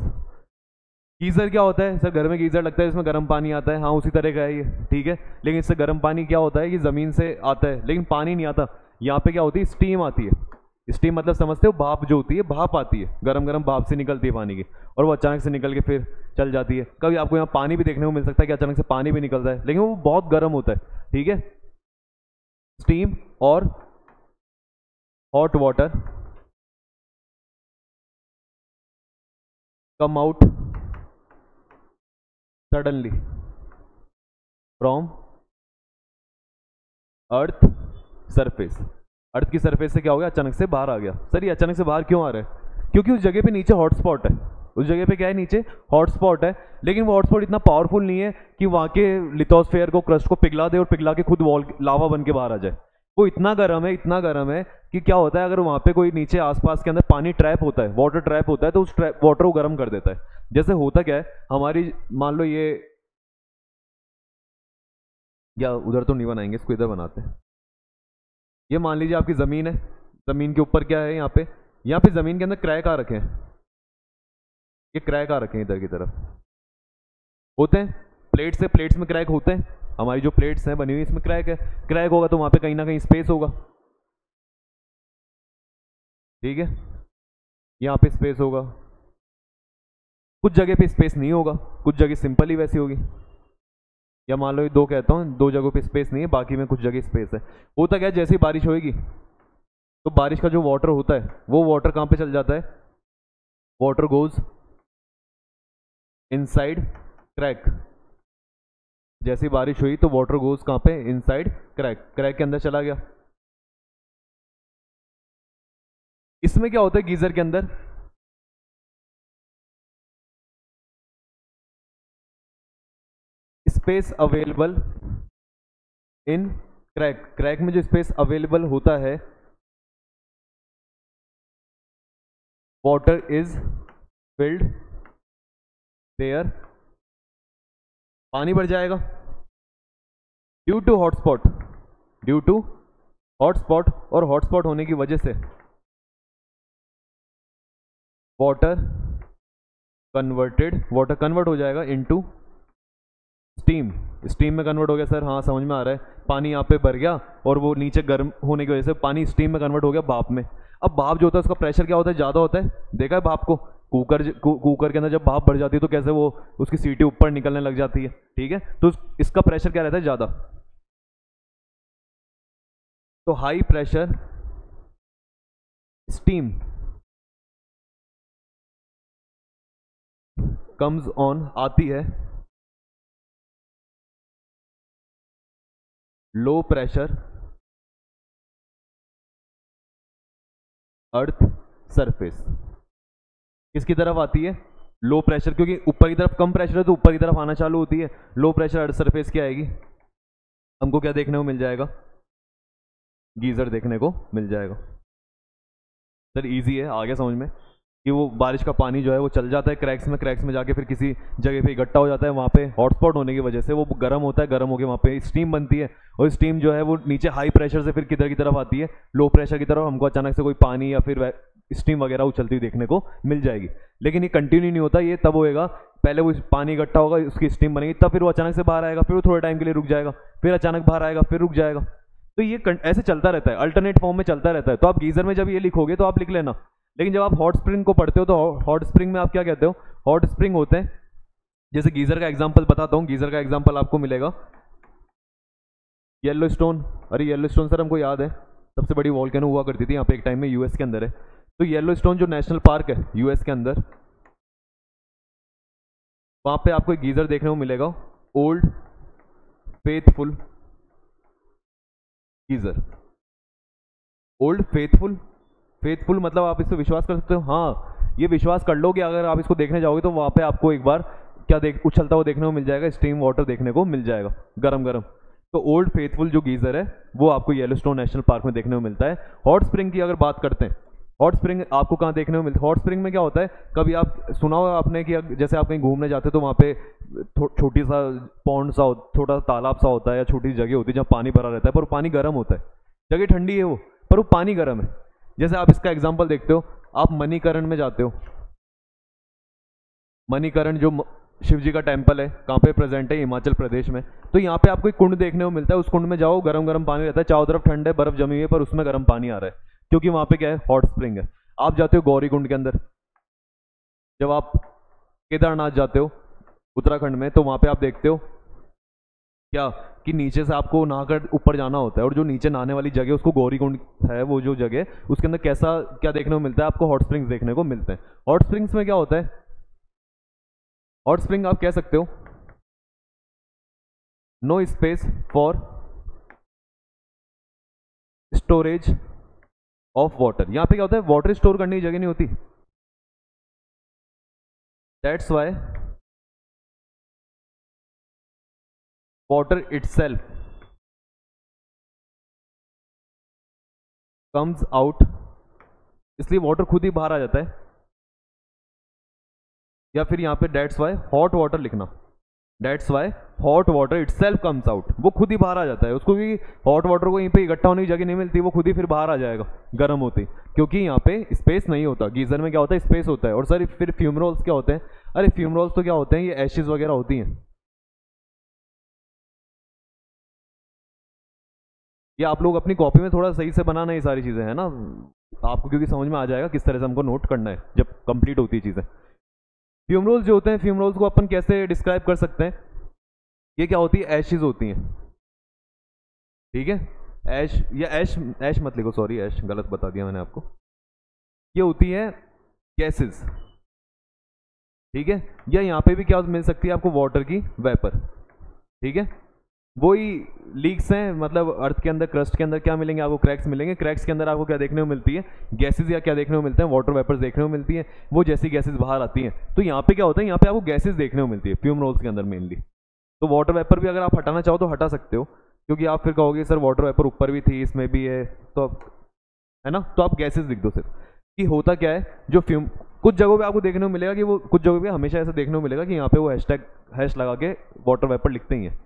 गीजर क्या होता है सर, घर में गीजर लगता है, इसमें गर्म पानी आता है, हाँ उसी तरह का है ये, ठीक है, लेकिन इससे गर्म पानी क्या होता है कि ज़मीन से आता है, लेकिन पानी नहीं आता, यहाँ पे क्या होती है, स्टीम आती है, स्टीम मतलब समझते हो, भाप जो होती है, भाप आती है, गरम गरम भाप से निकलती है पानी की, और वो अचानक से निकल के फिर चल जाती है। कभी आपको यहाँ पानी भी देखने को मिल सकता है कि अचानक से पानी भी निकलता है, लेकिन वो बहुत गर्म होता है, ठीक है। स्टीम और hot water come out suddenly from earth surface. Earth की सरफेस से क्या हो गया, अचानक से बाहर आ गया। सर ये अचानक से बाहर क्यों आ रहा है? क्योंकि उस जगह पे नीचे हॉटस्पॉट है, उस जगह पे क्या है, नीचे हॉटस्पॉट है, लेकिन वो हॉटस्पॉट इतना पावरफुल नहीं है कि वहाँ के लिथोस्फेयर को, क्रस्ट को पिघला दे और पिघला के खुद वॉल लावा बन के बाहर आ जाए। वो इतना गर्म है, इतना गर्म है कि क्या होता है, अगर वहाँ पे कोई नीचे आसपास के अंदर पानी ट्रैप होता है, वाटर ट्रैप होता है, तो उस वाटर को गर्म कर देता है। जैसे होता क्या है, हमारी मान लो ये, या उधर तो नहीं बनाएंगे, इसको इधर बनाते हैं। ये मान लीजिए आपकी ज़मीन है, ज़मीन के ऊपर क्या है, यहाँ पे ज़मीन के अंदर क्रैक आ रखे हैं, ये क्रैक आ रखे हैं इधर की तरफ, होते हैं प्लेट्स से, प्लेट्स में क्रैक होते हैं, हमारी जो प्लेट्स हैं बनी हुई इसमें क्रैक है, क्रैक होगा तो वहाँ पे कहीं ना कहीं स्पेस होगा, ठीक है, यहाँ पे स्पेस होगा, कुछ जगह पे स्पेस नहीं होगा, कुछ जगह सिंपल ही वैसी होगी, या मान लो ये दो कहता हूँ, दो जगहों पे स्पेस नहीं है, बाकी में कुछ जगह स्पेस है। होता क्या है, जैसे ही बारिश होएगी तो बारिश का जो वाटर होता है वो वाटर कहाँ पे चल जाता है, वाटर गोज इनसाइड क्रैक। जैसी बारिश हुई तो वाटर गोज कहाँ पे, इनसाइड क्रैक, क्रैक के अंदर चला गया। इसमें क्या होता है, गीजर के अंदर space available in crack, crack में जो स्पेस अवेलेबल होता है, वाटर इज फिल्ड देयर, पानी बढ़ जाएगा due to hotspot, due to hotspot, और हॉटस्पॉट होने की वजह से वाटर कन्वर्टेड, वाटर कन्वर्ट हो जाएगा इनटू स्टीम, स्टीम में कन्वर्ट हो गया। सर हाँ समझ में आ रहा है, पानी यहाँ पे भर गया और वो नीचे गर्म होने की वजह से पानी स्टीम में कन्वर्ट हो गया भाप में। अब भाप जो होता है उसका प्रेशर क्या होता है, ज़्यादा होता है, देखा है भाप को, कुकर के अंदर जब भाप बढ़ जाती है तो कैसे वो उसकी सीटी ऊपर निकलने लग जाती है, ठीक है, तो इसका प्रेशर क्या रहता है, ज़्यादा। तो high pressure steam comes on, आती है लो प्रेशर अर्थ सरफेस। किसकी तरफ आती है, लो प्रेशर, क्योंकि ऊपर की तरफ कम प्रेशर है तो ऊपर की तरफ आना चालू होती है। लो प्रेशर अर्थ सरफेस क्या आएगी, हमको क्या देखने को मिल जाएगा, गीजर देखने को मिल जाएगा। सर इजी है, आ गया समझ में, कि वो बारिश का पानी जो है वो चल जाता है क्रैक्स में, क्रैक्स में जाके फिर किसी जगह पे इकट्ठा हो जाता है, वहाँ पे हॉटस्पॉट होने की वजह से वो गर्म होता है, गर्म होकर वहाँ पे स्टीम बनती है, और स्टीम जो है वो नीचे हाई प्रेशर से फिर किधर की तरफ आती है, लो प्रेशर की तरफ। हमको अचानक से कोई पानी या फिर स्टीम वगैरह उछलती हुई देखने को मिल जाएगी, लेकिन ये कंटिन्यू नहीं होता, ये तब होएगा पहले वो पानी इकट्ठा होगा, उसकी स्टीम बनेगी, तब फिर वो अचानक से बाहर आएगा, फिर वो थोड़े टाइम के लिए रुक जाएगा, फिर अचानक बाहर आएगा, फिर रुक जाएगा। तो ये ऐसे चलता रहता है, अल्टरनेट फॉर्म में चलता रहता है। तो आप गीजर में जब ये लिखोगे तो आप लिख लेना, लेकिन जब आप हॉट स्प्रिंग को पढ़ते हो तो हॉट स्प्रिंग में आप क्या कहते हो, हॉट स्प्रिंग होते हैं, जैसे गीजर का एग्जांपल बताता हूँ, गीजर का एग्जांपल आपको मिलेगा येलो स्टोन। अरे येलो स्टोन सर हमको याद है, सबसे बड़ी वॉल्केनो हुआ करती थी यहाँ पे एक टाइम में, यूएस के अंदर है। तो येलो स्टोन जो नेशनल पार्क है यूएस के अंदर, वहाँ पे आपको एक गीजर देखने को मिलेगा, old faithful geyser. Old faithful, faithful मतलब आप इस पर विश्वास कर सकते हो, हाँ ये विश्वास कर लो कि अगर आप इसको देखने जाओगे तो वहाँ पे आपको एक बार क्या उछलता हुआ देखने को मिल जाएगा, स्टीम वाटर देखने को मिल जाएगा, गरम गरम। तो ओल्ड फेथफुल जो गीजर है वो आपको येलोस्टोन नेशनल पार्क में देखने को मिलता है। हॉट स्प्रिंग की अगर बात करते हैं, हॉट स्प्रिंग आपको कहाँ देखने को मिलता है, हॉट स्प्रिंग में क्या होता है, कभी आप सुना होगा आपने कि जैसे आप कहीं घूमने जाते हो तो वहाँ पे छोटी सा पॉन्ड सा, छोटा सा तालाब सा होता है, या छोटी सी जगह होती है जहाँ पानी भरा रहता है, पर पानी गर्म होता है, जगह ठंडी है वो, पर वो पानी गर्म है। जैसे आप इसका एग्जाम्पल देखते हो, आप मणिकरण में जाते हो, मणिकरण जो शिव जी का टेम्पल है कहाँ पे प्रेजेंट है, हिमाचल प्रदेश में। तो यहाँ पे आपको एक कुंड देखने को मिलता है, उस कुंड में जाओ, गरम गरम पानी रहता है, चारों तरफ ठंड है, बर्फ जमी हुई है, पर उसमें गर्म पानी आ रहा है। क्योंकि वहां पे क्या है, हॉट स्प्रिंग है। आप जाते हो गौरीकुंड के अंदर, जब आप केदारनाथ जाते हो उत्तराखंड में, तो वहां पे आप देखते हो क्या कि नीचे से आपको नहाकर ऊपर जाना होता है, और जो नीचे नहाने वाली जगह उसको गौरीकुंड है, वो जो जगह उसके अंदर कैसा क्या देखने को मिलता है, आपको हॉट स्प्रिंग्स देखने को मिलते हैं। हॉट स्प्रिंग्स में क्या होता है, हॉट स्प्रिंग आप कह सकते हो no space for storage of water. यहां पे क्या होता है, वाटर स्टोर करने की जगह नहीं होती, that's why water itself comes out, इसलिए वाटर खुद ही बाहर आ जाता है। या फिर यहां पे दैट्स वाई हॉट वाटर लिखना, that's why hot water itself comes out, वो खुद ही बाहर आ जाता है। उसको भी हॉट वाटर को यहीं पे इकट्ठा होने की जगह नहीं मिलती, वो खुद ही फिर बाहर आ जाएगा गर्म होते ही, क्योंकि यहाँ पे स्पेस नहीं होता। गीजर में क्या होता है, स्पेस होता है। और सर फिर फ्यूमरोल्स क्या होते हैं, अरे फ्यूमरोल्स तो क्या होते हैं, ये एशेज वगैरह होती हैं। ये आप लोग अपनी कॉपी में थोड़ा सही से बनाना, ये सारी चीज़ें है ना आपको, क्योंकि समझ में आ जाएगा किस तरह से हमको नोट करना है जब कंप्लीट होती है चीज़ें। फ्यूमरोल्स जो होते हैं, फ्यूमरोल्स को अपन कैसे डिस्क्राइब कर सकते हैं, ये क्या होती है, एशेज होती हैं, ठीक है। ऐश या ऐश, ऐश मत लिखो, सॉरी ऐश गलत बता दिया मैंने आपको। ये होती है गैसेस, ठीक है। या यहाँ पे भी क्या मिल सकती है आपको, वाटर की वेपर, ठीक है। वही लीक्स हैं, मतलब अर्थ के अंदर क्रस्ट के अंदर क्या मिलेंगे आपको, क्रैक्स मिलेंगे। क्रैक्स के अंदर आपको क्या देखने को मिलती है, गैसेस या क्या देखने को मिलते हैं, वाटर वेपर्स देखने को मिलती है। वो जैसी गैसेस बाहर आती हैं, तो यहाँ पे क्या होता है, यहाँ पे आपको गैसेस देखने को मिलती है फ्यूम रोल्स के अंदर मेनली। तो वाटर वेपर भी अगर आप हटाना चाहो तो हटा सकते हो, क्योंकि आप फिर कहोगे सर वाटर वेपर ऊपर भी थी इसमें भी है, तो है ना, तो आप गैसेस लिख दो सिर्फ। कि होता क्या है, जो फ्यूम कुछ जगहों पे आपको देखने को मिलेगा कि वो कुछ जगहों पे हमेशा ऐसा देखने को मिलेगा कि यहाँ पे वो हैश लगा के वाटर वेपर लिखते ही हैं,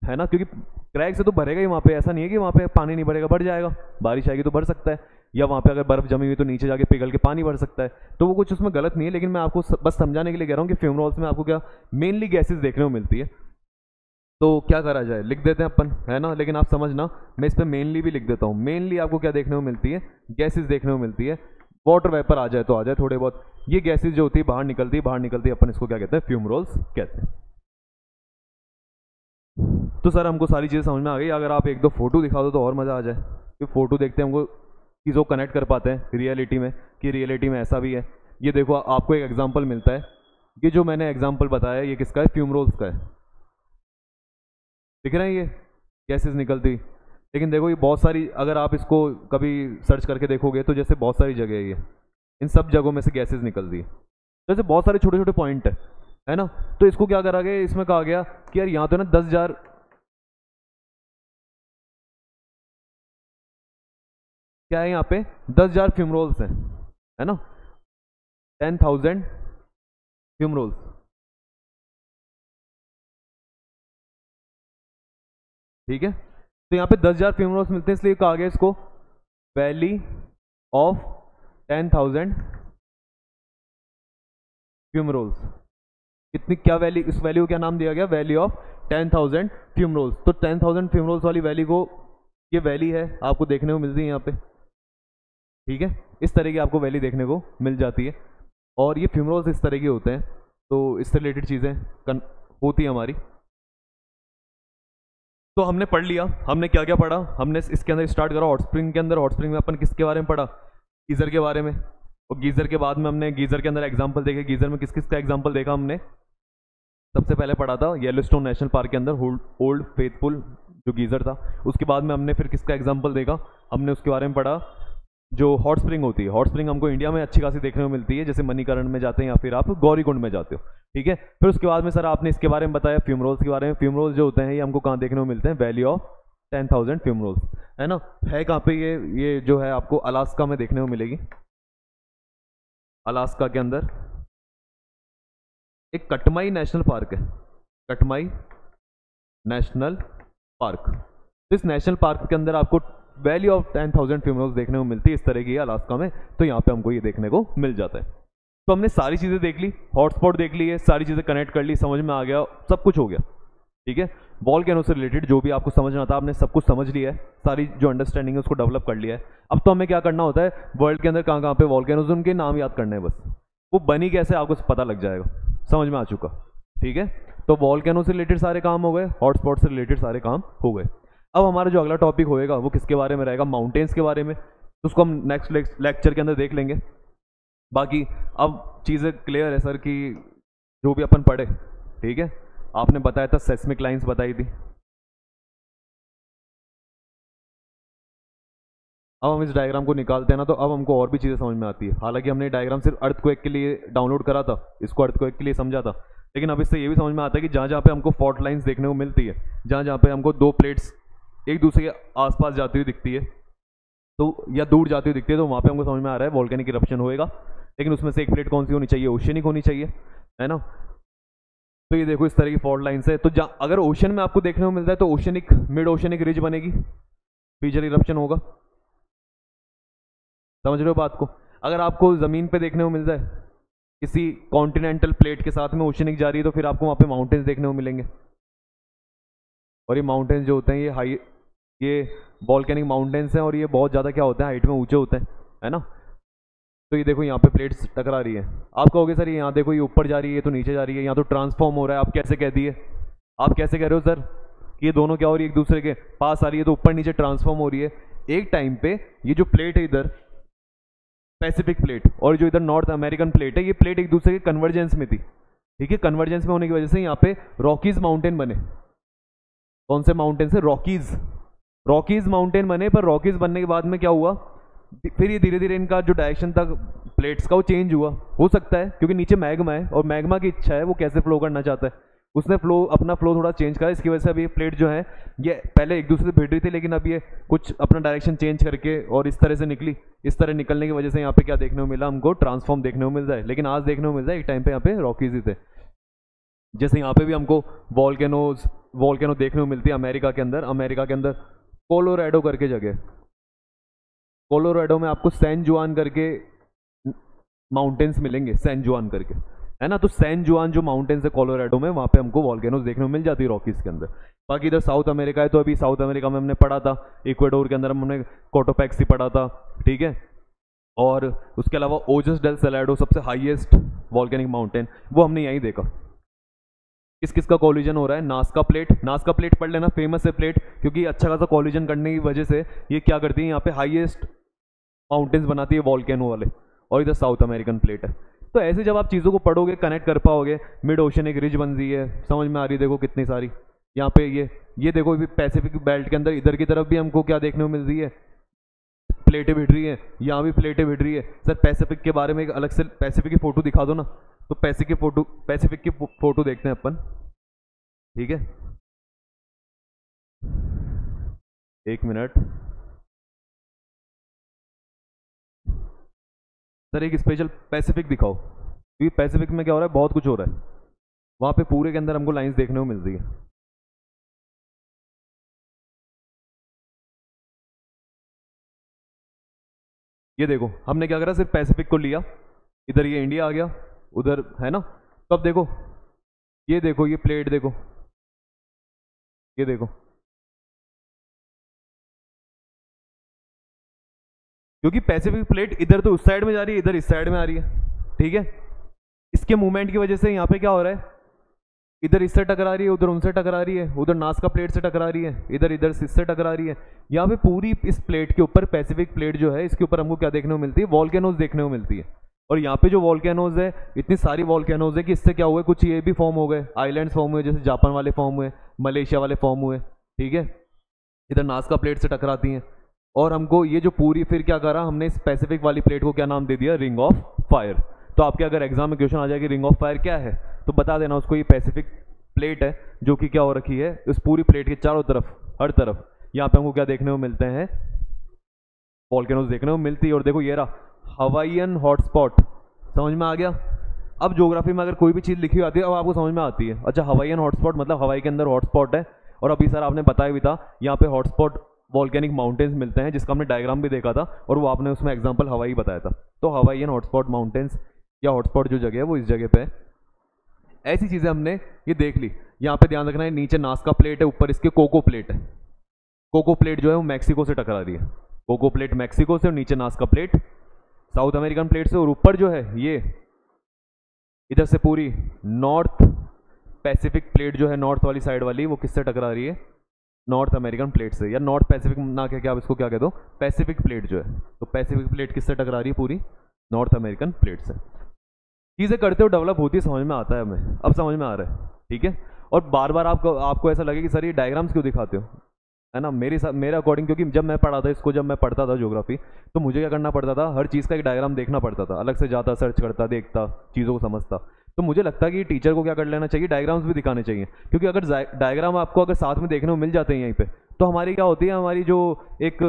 है ना, क्योंकि क्रैक से तो भरेगा ही वहाँ पे। ऐसा नहीं है कि वहाँ पे पानी नहीं भरेगा, भर जाएगा, बारिश आएगी तो भर सकता है, या वहाँ पे अगर बर्फ जमी हुई तो नीचे जाके पिघल के पानी भर सकता है। तो वो कुछ उसमें गलत नहीं है, लेकिन मैं आपको बस समझाने के लिए कह रहा हूँ कि फ्यूमरोल्स में आपको क्या मेनली गैसेज देखने को मिलती है। तो क्या करा जाए, लिख देते हैं अपन, है ना, लेकिन आप समझना मैं इस पर मेनली भी लिख देता हूँ। मेनली आपको क्या देखने को मिलती है, गैसेज देखने को मिलती है। वाटर वेपर आ जाए तो आ जाए थोड़े बहुत, ये गैसेज जो होती है बाहर निकलती अपन इसको क्या कहते हैं, फ्यूमरोल्स कहते हैं। तो सर हमको सारी चीज़ें समझ में आ गई, अगर आप एक दो फोटो दिखा दो तो और मज़ा आ जाए, कि फोटो देखते हैं हमको चीज़ों को कनेक्ट कर पाते हैं रियलिटी में, कि रियलिटी में ऐसा भी है। ये देखो आपको एक एग्जांपल मिलता है, ये जो मैंने एग्जांपल बताया ये किसका है, फ्यूमरोल्स का है, दिख रहे हैं ये गैसेज निकलती। लेकिन देखो ये बहुत सारी, अगर आप इसको कभी सर्च करके देखोगे तो जैसे बहुत सारी जगह है ये, इन सब जगहों में से गैसेज निकलती है, जैसे बहुत सारे छोटे छोटे पॉइंट है ना। तो इसको क्या करा गया, इसमें कहा गया कि यार यहाँ तो ना 10,000 क्या है, यहाँ पे 10,000 फ्यूमरोल्स हैं, है ना, 10,000 फ्यूमरोल्स, ठीक है। तो यहाँ पे 10,000 फ्यूमरोल्स मिलते हैं, इसलिए कहा गया इसको वैली ऑफ 10,000 फ्यूमरोल्स। कितनी क्या वैली, इस वैली को क्या नाम दिया गया, वैली ऑफ 10,000 फ्यूमरोल्स। तो 10,000 फ्यूमरोल्स वाली वैली को, ये वैली है आपको देखने को मिलती है यहाँ पे, ठीक है। इस तरह की आपको वैली देखने को मिल जाती है, और ये फ्यूमरोल्स इस तरह के होते हैं। तो इससे रिलेटेड चीज़ें होती हैं हमारी। तो हमने पढ़ लिया, हमने क्या क्या पढ़ा, हमने इसके अंदर स्टार्ट करा हॉट स्प्रिंग के अंदर। हॉट स्प्रिंग में अपन किसके बारे में पढ़ा, गीज़र के बारे में। और गीज़र के बाद में हमने गीज़र के अंदर एग्जाम्पल देखे, गीज़र में किस किस का एग्जाम्पल देखा हमने। सबसे पहले पढ़ा था येलोस्टोन नेशनल पार्क के अंदर ओल्ड फेथफुल जो गीज़र था। उसके बाद में हमने फिर किसका एग्जाम्पल देखा, हमने उसके बारे में पढ़ा जो हॉट स्प्रिंग होती है। हॉट स्प्रिंग हमको इंडिया में अच्छी खासी देखने को मिलती है, जैसे मणिकरण में जाते हैं या फिर आप गौरीकुंड में जाते हो, ठीक है। फिर उसके बाद में सर आपने इसके बारे में बताया फ्यूमरोल्स के बारे में। फ्यूमरोल्स जो होते हैं ये हमको कहाँ देखने को मिलते हैं, वैली ऑफ 10,000 फ्यूमरोल्स, है ना। है कहाँ पे ये जो है आपको अलास्का में देखने को मिलेगी। अलास्का के अंदर एक कटमाई नेशनल पार्क है, कटमाई नेशनल पार्क। तो इस नेशनल पार्क के अंदर आपको वैली ऑफ 10,000 फ्यूमरोल्स देखने को मिलती है, इस तरह की अलास्का में। तो यहाँ पे हमको ये देखने को मिल जाता है। तो हमने सारी चीज़ें देख ली, हॉटस्पॉट देख ली है, सारी चीज़ें कनेक्ट कर ली, समझ में आ गया, सब कुछ हो गया। ठीक है, वॉल्केनो से रिलेटेड जो भी आपको समझना था आपने सब कुछ समझ लिया है, सारी जो अंडरस्टैंडिंग है उसको डेवलप कर लिया है। अब तो हमें क्या करना होता है, वर्ल्ड के अंदर कहाँ कहाँ पे वॉल्केनोज, उनके नाम याद करने हैं बस, वो बनी कैसे आपको पता लग जाएगा, समझ में आ चुका। ठीक है, तो वॉल्केनो से रिलेटेड सारे काम हो गए, हॉटस्पॉट से रिलेटेड सारे काम हो गए। अब हमारा जो अगला टॉपिक होएगा वो किसके बारे में रहेगा, माउंटेन्स के बारे में, तो उसको हम नेक्स्ट लेक्चर के अंदर देख लेंगे। बाकी अब चीज़ें क्लियर है सर कि जो भी अपन पढ़े, ठीक है, आपने बताया था सेस्मिक लाइंस बताई थी, अब हम इस डायग्राम को निकालते हैं ना तो अब हमको और भी चीज़ें समझ में आती है। हालांकि हमने डायग्राम सिर्फ अर्थक्वेक के लिए डाउनलोड करा था, इसको अर्थक्वेक के लिए समझा था, लेकिन अब इससे ये भी समझ में आता है कि जहाँ जहाँ पे हमको फॉल्ट लाइंस देखने को मिलती है, जहाँ जहाँ पे हमको दो प्लेट्स एक दूसरे के आसपास जाती हुई दिखती है तो या दूर जाती हुई दिखती है, तो वहाँ पे हमको समझ में आ रहा है वॉल्केनिक इरप्शन होएगा। लेकिन उसमें से एक प्लेट कौन सी होनी चाहिए, ओशियनिक होनी चाहिए, है ना। तो ये देखो इस तरह की फॉल्ट लाइन्स है, तो अगर ओशन में आपको देखने को मिलता है तो ओशनिक मिड ओशनिक रिज बनेगी, फीचर इरप्शन होगा, समझ रहे हो बात को। अगर आपको ज़मीन पे देखने को मिल जाए किसी कॉन्टिनेंटल प्लेट के साथ में ओशनिक जा रही है तो फिर आपको वहाँ पे माउंटेन्स देखने को मिलेंगे, और ये माउंटेन्स जो होते हैं ये वॉल्केनिक माउंटेन्स हैं, और ये बहुत ज़्यादा क्या होते हैं, हाइट में ऊंचे होते हैं, है ना। तो ये देखो यहाँ पे प्लेट्स टकरा रही है, आप कहोगे सर ये यहाँ देखो ये ऊपर जा रही है, ये तो नीचे जा रही है, यहाँ तो ट्रांसफॉर्म हो रहा है, आप कैसे कह दिए, आप कैसे कह रहे हो सर कि ये दोनों क्या हो रही है, एक दूसरे के पास आ रही है, तो ऊपर नीचे ट्रांसफॉर्म हो रही है। एक टाइम पे ये जो प्लेट है इधर पैसिफिक प्लेट और जो इधर नॉर्थ अमेरिकन प्लेट है, ये प्लेट एक दूसरे के कन्वर्जेंस में थी, ठीक है। कन्वर्जेंस में होने की वजह से यहाँ पे रॉकीज माउंटेन बने। कौन से माउंटेन से, रॉकीज माउंटेन बने। पर रॉकीज बनने के बाद में क्या हुआ, फिर ये धीरे धीरे इनका जो डायरेक्शन था प्लेट्स का वो चेंज हुआ, हो सकता है क्योंकि नीचे मैग्मा है और मैग्मा की इच्छा है वो कैसे फ्लो करना चाहता है, उसने अपना फ्लो थोड़ा चेंज करा, इसकी वजह से अभी ये प्लेट जो है ये पहले एक दूसरे से भिड़ रही थी, लेकिन अब ये कुछ अपना डायरेक्शन चेंज करके और इस तरह से निकली। इस तरह निकलने की वजह से यहाँ पे क्या देखने को मिला, हमको ट्रांसफॉर्म देखने को मिल जाए, लेकिन आज देखने को मिल जाए एक टाइम पे यहाँ पे रॉकीज ही थे। जैसे यहाँ पे भी हमको वॉल्केनो देखने को मिलती है अमेरिका के अंदर कोलोराडो करके जगह, कोलोराडो में आपको सैन जुआन करके माउंटेन्स मिलेंगे, सैन जुआन करके, है ना। तो सैन जुआन जो माउंटेन्स है कोलोराडो में, वहाँ पे हमको वॉल्केनोज देखने को मिल जाती है रॉकीज के अंदर। बाकी इधर साउथ अमेरिका है, तो अभी साउथ अमेरिका में हमने पढ़ा था इक्वेडोर के अंदर हमने कोटोपैक्सी पढ़ा था, ठीक है। और उसके अलावा ओजस डेल सैलाडो सबसे हाईएस्ट वॉल्केनिक माउंटेन, वो हमने यहीं देखा। किस किस का कॉलिजन हो रहा है, नास्का प्लेट पढ़ लेना, फेमस है प्लेट, क्योंकि अच्छा खासा कॉलिजन करने की वजह से ये क्या करती है, यहाँ पे हाईएस्ट माउंटेन्स बनाती है वॉल्केनो वाले, और इधर साउथ अमेरिकन प्लेट है। तो ऐसे जब आप चीज़ों को पढ़ोगे कनेक्ट कर पाओगे, मिड ओशन एक रिज बन रही है, समझ में आ रही है, देखो कितनी सारी यहाँ पे ये देखो पैसिफिक बेल्ट के अंदर इधर की तरफ भी हमको क्या देखने को मिल रही है, प्लेटें भिड़ रही है, यहाँ भी प्लेटें भिड़ रही है। सर पैसिफिक के बारे में एक अलग से पैसिफिक की फोटो दिखा दो ना, तो पैसिफिक की फोटो देखते हैं अपन, ठीक है, एक मिनट। सर एक स्पेशल पैसिफिक दिखाओ, क्योंकि पैसिफिक में क्या हो रहा है, बहुत कुछ हो रहा है वहाँ पे, पूरे के अंदर हमको लाइंस देखने को मिल रही है। ये देखो हमने क्या करा, सिर्फ पैसिफिक को लिया, इधर ये इंडिया आ गया, उधर है ना। तो अब देखो ये प्लेट देखो, ये देखो, क्योंकि पैसिफिक प्लेट इधर तो उस साइड में जा रही है, इधर इस साइड में आ रही है, ठीक है। इसके मूवमेंट की वजह से यहाँ पे क्या हो रहा है, इधर इससे टकरा रही है, उधर उनसे टकरा रही है, उधर नास्का प्लेट से टकरा रही है, इधर इधर इससे टकरा रही है। यहाँ पे पूरी इस प्लेट के ऊपर, पैसिफिक प्लेट जो है इसके ऊपर हमको क्या देखने को मिलती है, वॉल्केनोज देखने को मिलती है। और यहाँ पे जो वॉल्केनोज है, इतनी सारी वॉल्केनोज है कि इससे क्या हुआ, कुछ ये भी फॉर्म हो गए, आइलैंड्स फॉर्म हुए, जैसे जापान वाले फॉर्म हुए, मलेशिया वाले फॉर्म हुए, ठीक है। इधर नास्का प्लेट से टकराती हैं, और हमको ये जो पूरी, फिर क्या करा हमने, इस पैसिफिक वाली प्लेट को क्या नाम दे दिया, रिंग ऑफ फायर। तो आपके अगर एग्जाम में क्वेश्चन आ जाए कि रिंग ऑफ फायर क्या है, तो बता देना उसको ये पैसिफिक प्लेट है जो कि क्या हो रखी है, इस पूरी प्लेट के चारों तरफ, हर तरफ यहाँ पे हमको क्या देखने को मिलते हैं, वॉल्केनोज देखने को मिलती है। और देखो ये रहा हवाईयन हॉटस्पॉट, समझ में आ गया। अब ज्योग्राफी में अगर कोई भी चीज़ लिखी आती है अब आपको समझ में आती है, अच्छा हवाईयन हॉटस्पॉट मतलब हवाई के अंदर हॉटस्पॉट है। और अभी सर आपने बताया भी था यहाँ पे हॉटस्पॉट वॉल्केनिक माउंटेन्स मिलते हैं, जिसका हमने डायग्राम भी देखा था, और वो आपने उसमें एग्जांपल हवाई बताया था। तो हवाईयन हॉटस्पॉट माउंटेन्स या हॉटस्पॉट जो जगह है वो इस जगह पे है। ऐसी चीज़ें हमने ये देख ली। यहाँ पे ध्यान रखना है, नीचे नास्का प्लेट है, ऊपर इसके कोको प्लेट है। कोको प्लेट जो है वो मैक्सिको से टकरा रही है, कोको प्लेट मैक्सिको से, और नीचे Nazca plate south American plate से, और ऊपर जो है ये इधर से पूरी नॉर्थ पैसिफिक प्लेट जो है, नॉर्थ वाली साइड वाली, वो किससे टकरा रही है? नॉर्थ अमेरिकन प्लेट से, या नॉर्थ पैसिफिक ना क्या क्या आप इसको क्या कह दो, पैसिफिक प्लेट जो है, तो पैसिफिक प्लेट किससे टकरा रही है? पूरी नॉर्थ अमेरिकन प्लेट से। चीज़ें करते हो डेवलप होती है, समझ में आता है हमें, अब समझ में आ रहा है, ठीक है। और बार बार आपको ऐसा लगे कि सर ये डायग्राम्स क्यों दिखाते हो, है ना। मेरे अकॉर्डिंग, क्योंकि जब मैं पढ़ा था इसको, जब मैं पढ़ता था ज्योग्राफी, तो मुझे क्या करना पड़ता था, हर चीज़ का एक डायग्राम देखना पड़ता था, अलग से जाता, सर्च करता, देखता, चीज़ों को समझता। तो मुझे लगता है कि टीचर को क्या कर लेना चाहिए, डायग्राम्स भी दिखाने चाहिए, क्योंकि अगर डायग्राम आपको अगर साथ में देखने को मिल जाते हैं यहीं पे, तो हमारी क्या होती है, हमारी जो एक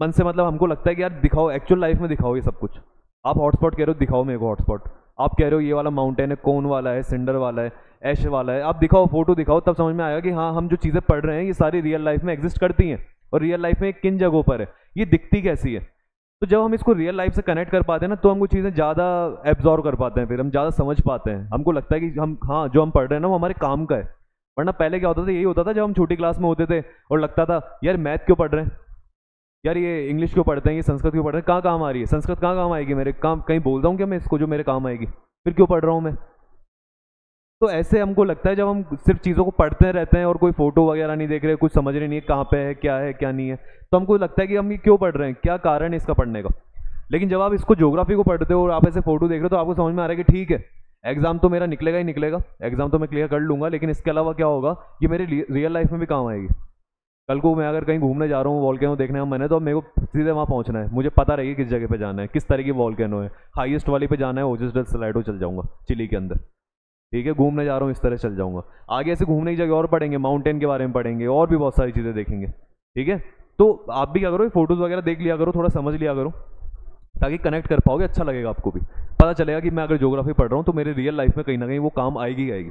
मन से मतलब हमको लगता है कि यार दिखाओ, एक्चुअल लाइफ में दिखाओ ये सब कुछ। आप हॉटस्पॉट कह रहे हो, दिखाओ मेरे को हॉटस्पॉट। आप कह रहे हो ये वाला माउंटेन है, कोन वाला है, सिंडर वाला है, ऐश वाला है, आप दिखाओ, फोटो दिखाओ, तब समझ में आएगा कि हाँ हम जो चीज़ें पढ़ रहे हैं ये सारी रियल लाइफ में एग्जिस्ट करती हैं, और रियल लाइफ में किन जगहों पर है, ये दिखती कैसी है। तो जब हम इसको रियल लाइफ से कनेक्ट कर पाते हैं ना, तो हम वो चीज़ें ज़्यादा एब्जॉर्व कर पाते हैं, फिर हम ज़्यादा समझ पाते हैं, हमको लगता है कि हम हाँ जो हम पढ़ रहे हैं ना वो हमारे काम का है। वरना पहले क्या होता था, यही होता था जब हम छोटी क्लास में होते थे और लगता था यार मैथ क्यों पढ़ रहे हैं, यार ये इंग्लिश क्यों पढ़ते हैं, ये संस्कृत क्यों पढ़ रहे हैं, कहाँ काम आ रही है संस्कृत, कहाँ काम आएगी मेरे काम, कहीं बोलता हूँ क्या मैं इसको जो मेरे काम आएगी, फिर क्यों पढ़ रहा हूँ मैं। तो ऐसे हमको लगता है जब हम सिर्फ चीज़ों को पढ़ते रहते हैं और कोई फोटो वगैरह नहीं देख रहे, कुछ समझ रहे नहीं है कहाँ पे है क्या नहीं है, तो हमको लगता है कि हम ये क्यों पढ़ रहे हैं, क्या कारण है इसका पढ़ने का। लेकिन जब आप इसको ज्योग्राफी को पढ़ते हो और आप ऐसे फोटो देख रहे हो, तो आपको समझ में आ रहा है कि ठीक है, एग्जाम तो मेरा निकलेगा ही निकलेगा, एग्जाम तो मैं क्लियर कर लूंगा, लेकिन इसके अलावा क्या होगा, ये मेरे रियल लाइफ में भी काम आएगी। कल को मैं अगर कहीं घूमने जा रहा हूँ, वॉल्केनो देखने का मन है, तो मेरे को सीधे वहाँ पहुँचना है, मुझे पता रहेगी किस जगह पे जाना है, किस तरह की वॉल्केनो है, हाईएस्ट वाली पे जाना है, ओजस डेल सलाइडो चल जाऊँगा चिली के अंदर, ठीक है, घूमने जा रहा हूँ इस तरह चल जाऊँगा। आगे ऐसे घूमने की जगह और पढ़ेंगे, माउंटेन के बारे में पढ़ेंगे, और भी बहुत सारी चीज़ें देखेंगे, ठीक है। तो आप भी क्या करो, फोटोज़ वगैरह देख लिया करो, थोड़ा समझ लिया करो, ताकि कनेक्ट कर पाओगे, अच्छा लगेगा, आपको भी पता चलेगा कि मैं अगर ज्योग्राफी पढ़ रहा हूँ तो मेरे रियल लाइफ में कहीं ना कहीं वो काम आएगी आएगी,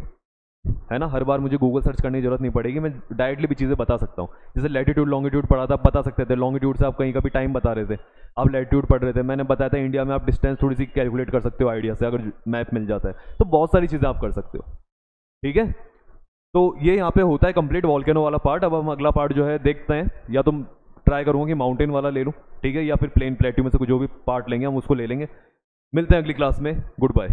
है ना। हर बार मुझे गूगल सर्च करने की जरूरत नहीं पड़ेगी, मैं डायरेक्टली भी चीज़ें बता सकता हूँ। जैसे लैटिट्यूड लॉन्गिट्यूड पढ़ा था, आप बता सकते थे, लॉन्गिट्यूड से आप कहीं का भी टाइम बता रहे थे, आप लैटिट्यूड पढ़ रहे थे, मैंने बताया था इंडिया में आप डिस्टेंस थोड़ी सी कैलकुलेट कर सकते हो आइडिया से, अगर मैप मिल जाता है तो बहुत सारी चीज़ें आप कर सकते हो, ठीक है। तो ये यहाँ पे होता है कंप्लीट वॉल्केनो वाला पार्ट। अब हम अगला पार्ट जो है देखते हैं, या तो ट्राई करूँगा कि माउंटेन वाला ले लूँ, ठीक है, या फिर प्लेन प्लेट्यू में से जो भी पार्ट लेंगे हम उसको ले लेंगे। मिलते हैं अगली क्लास में, गुड बाय।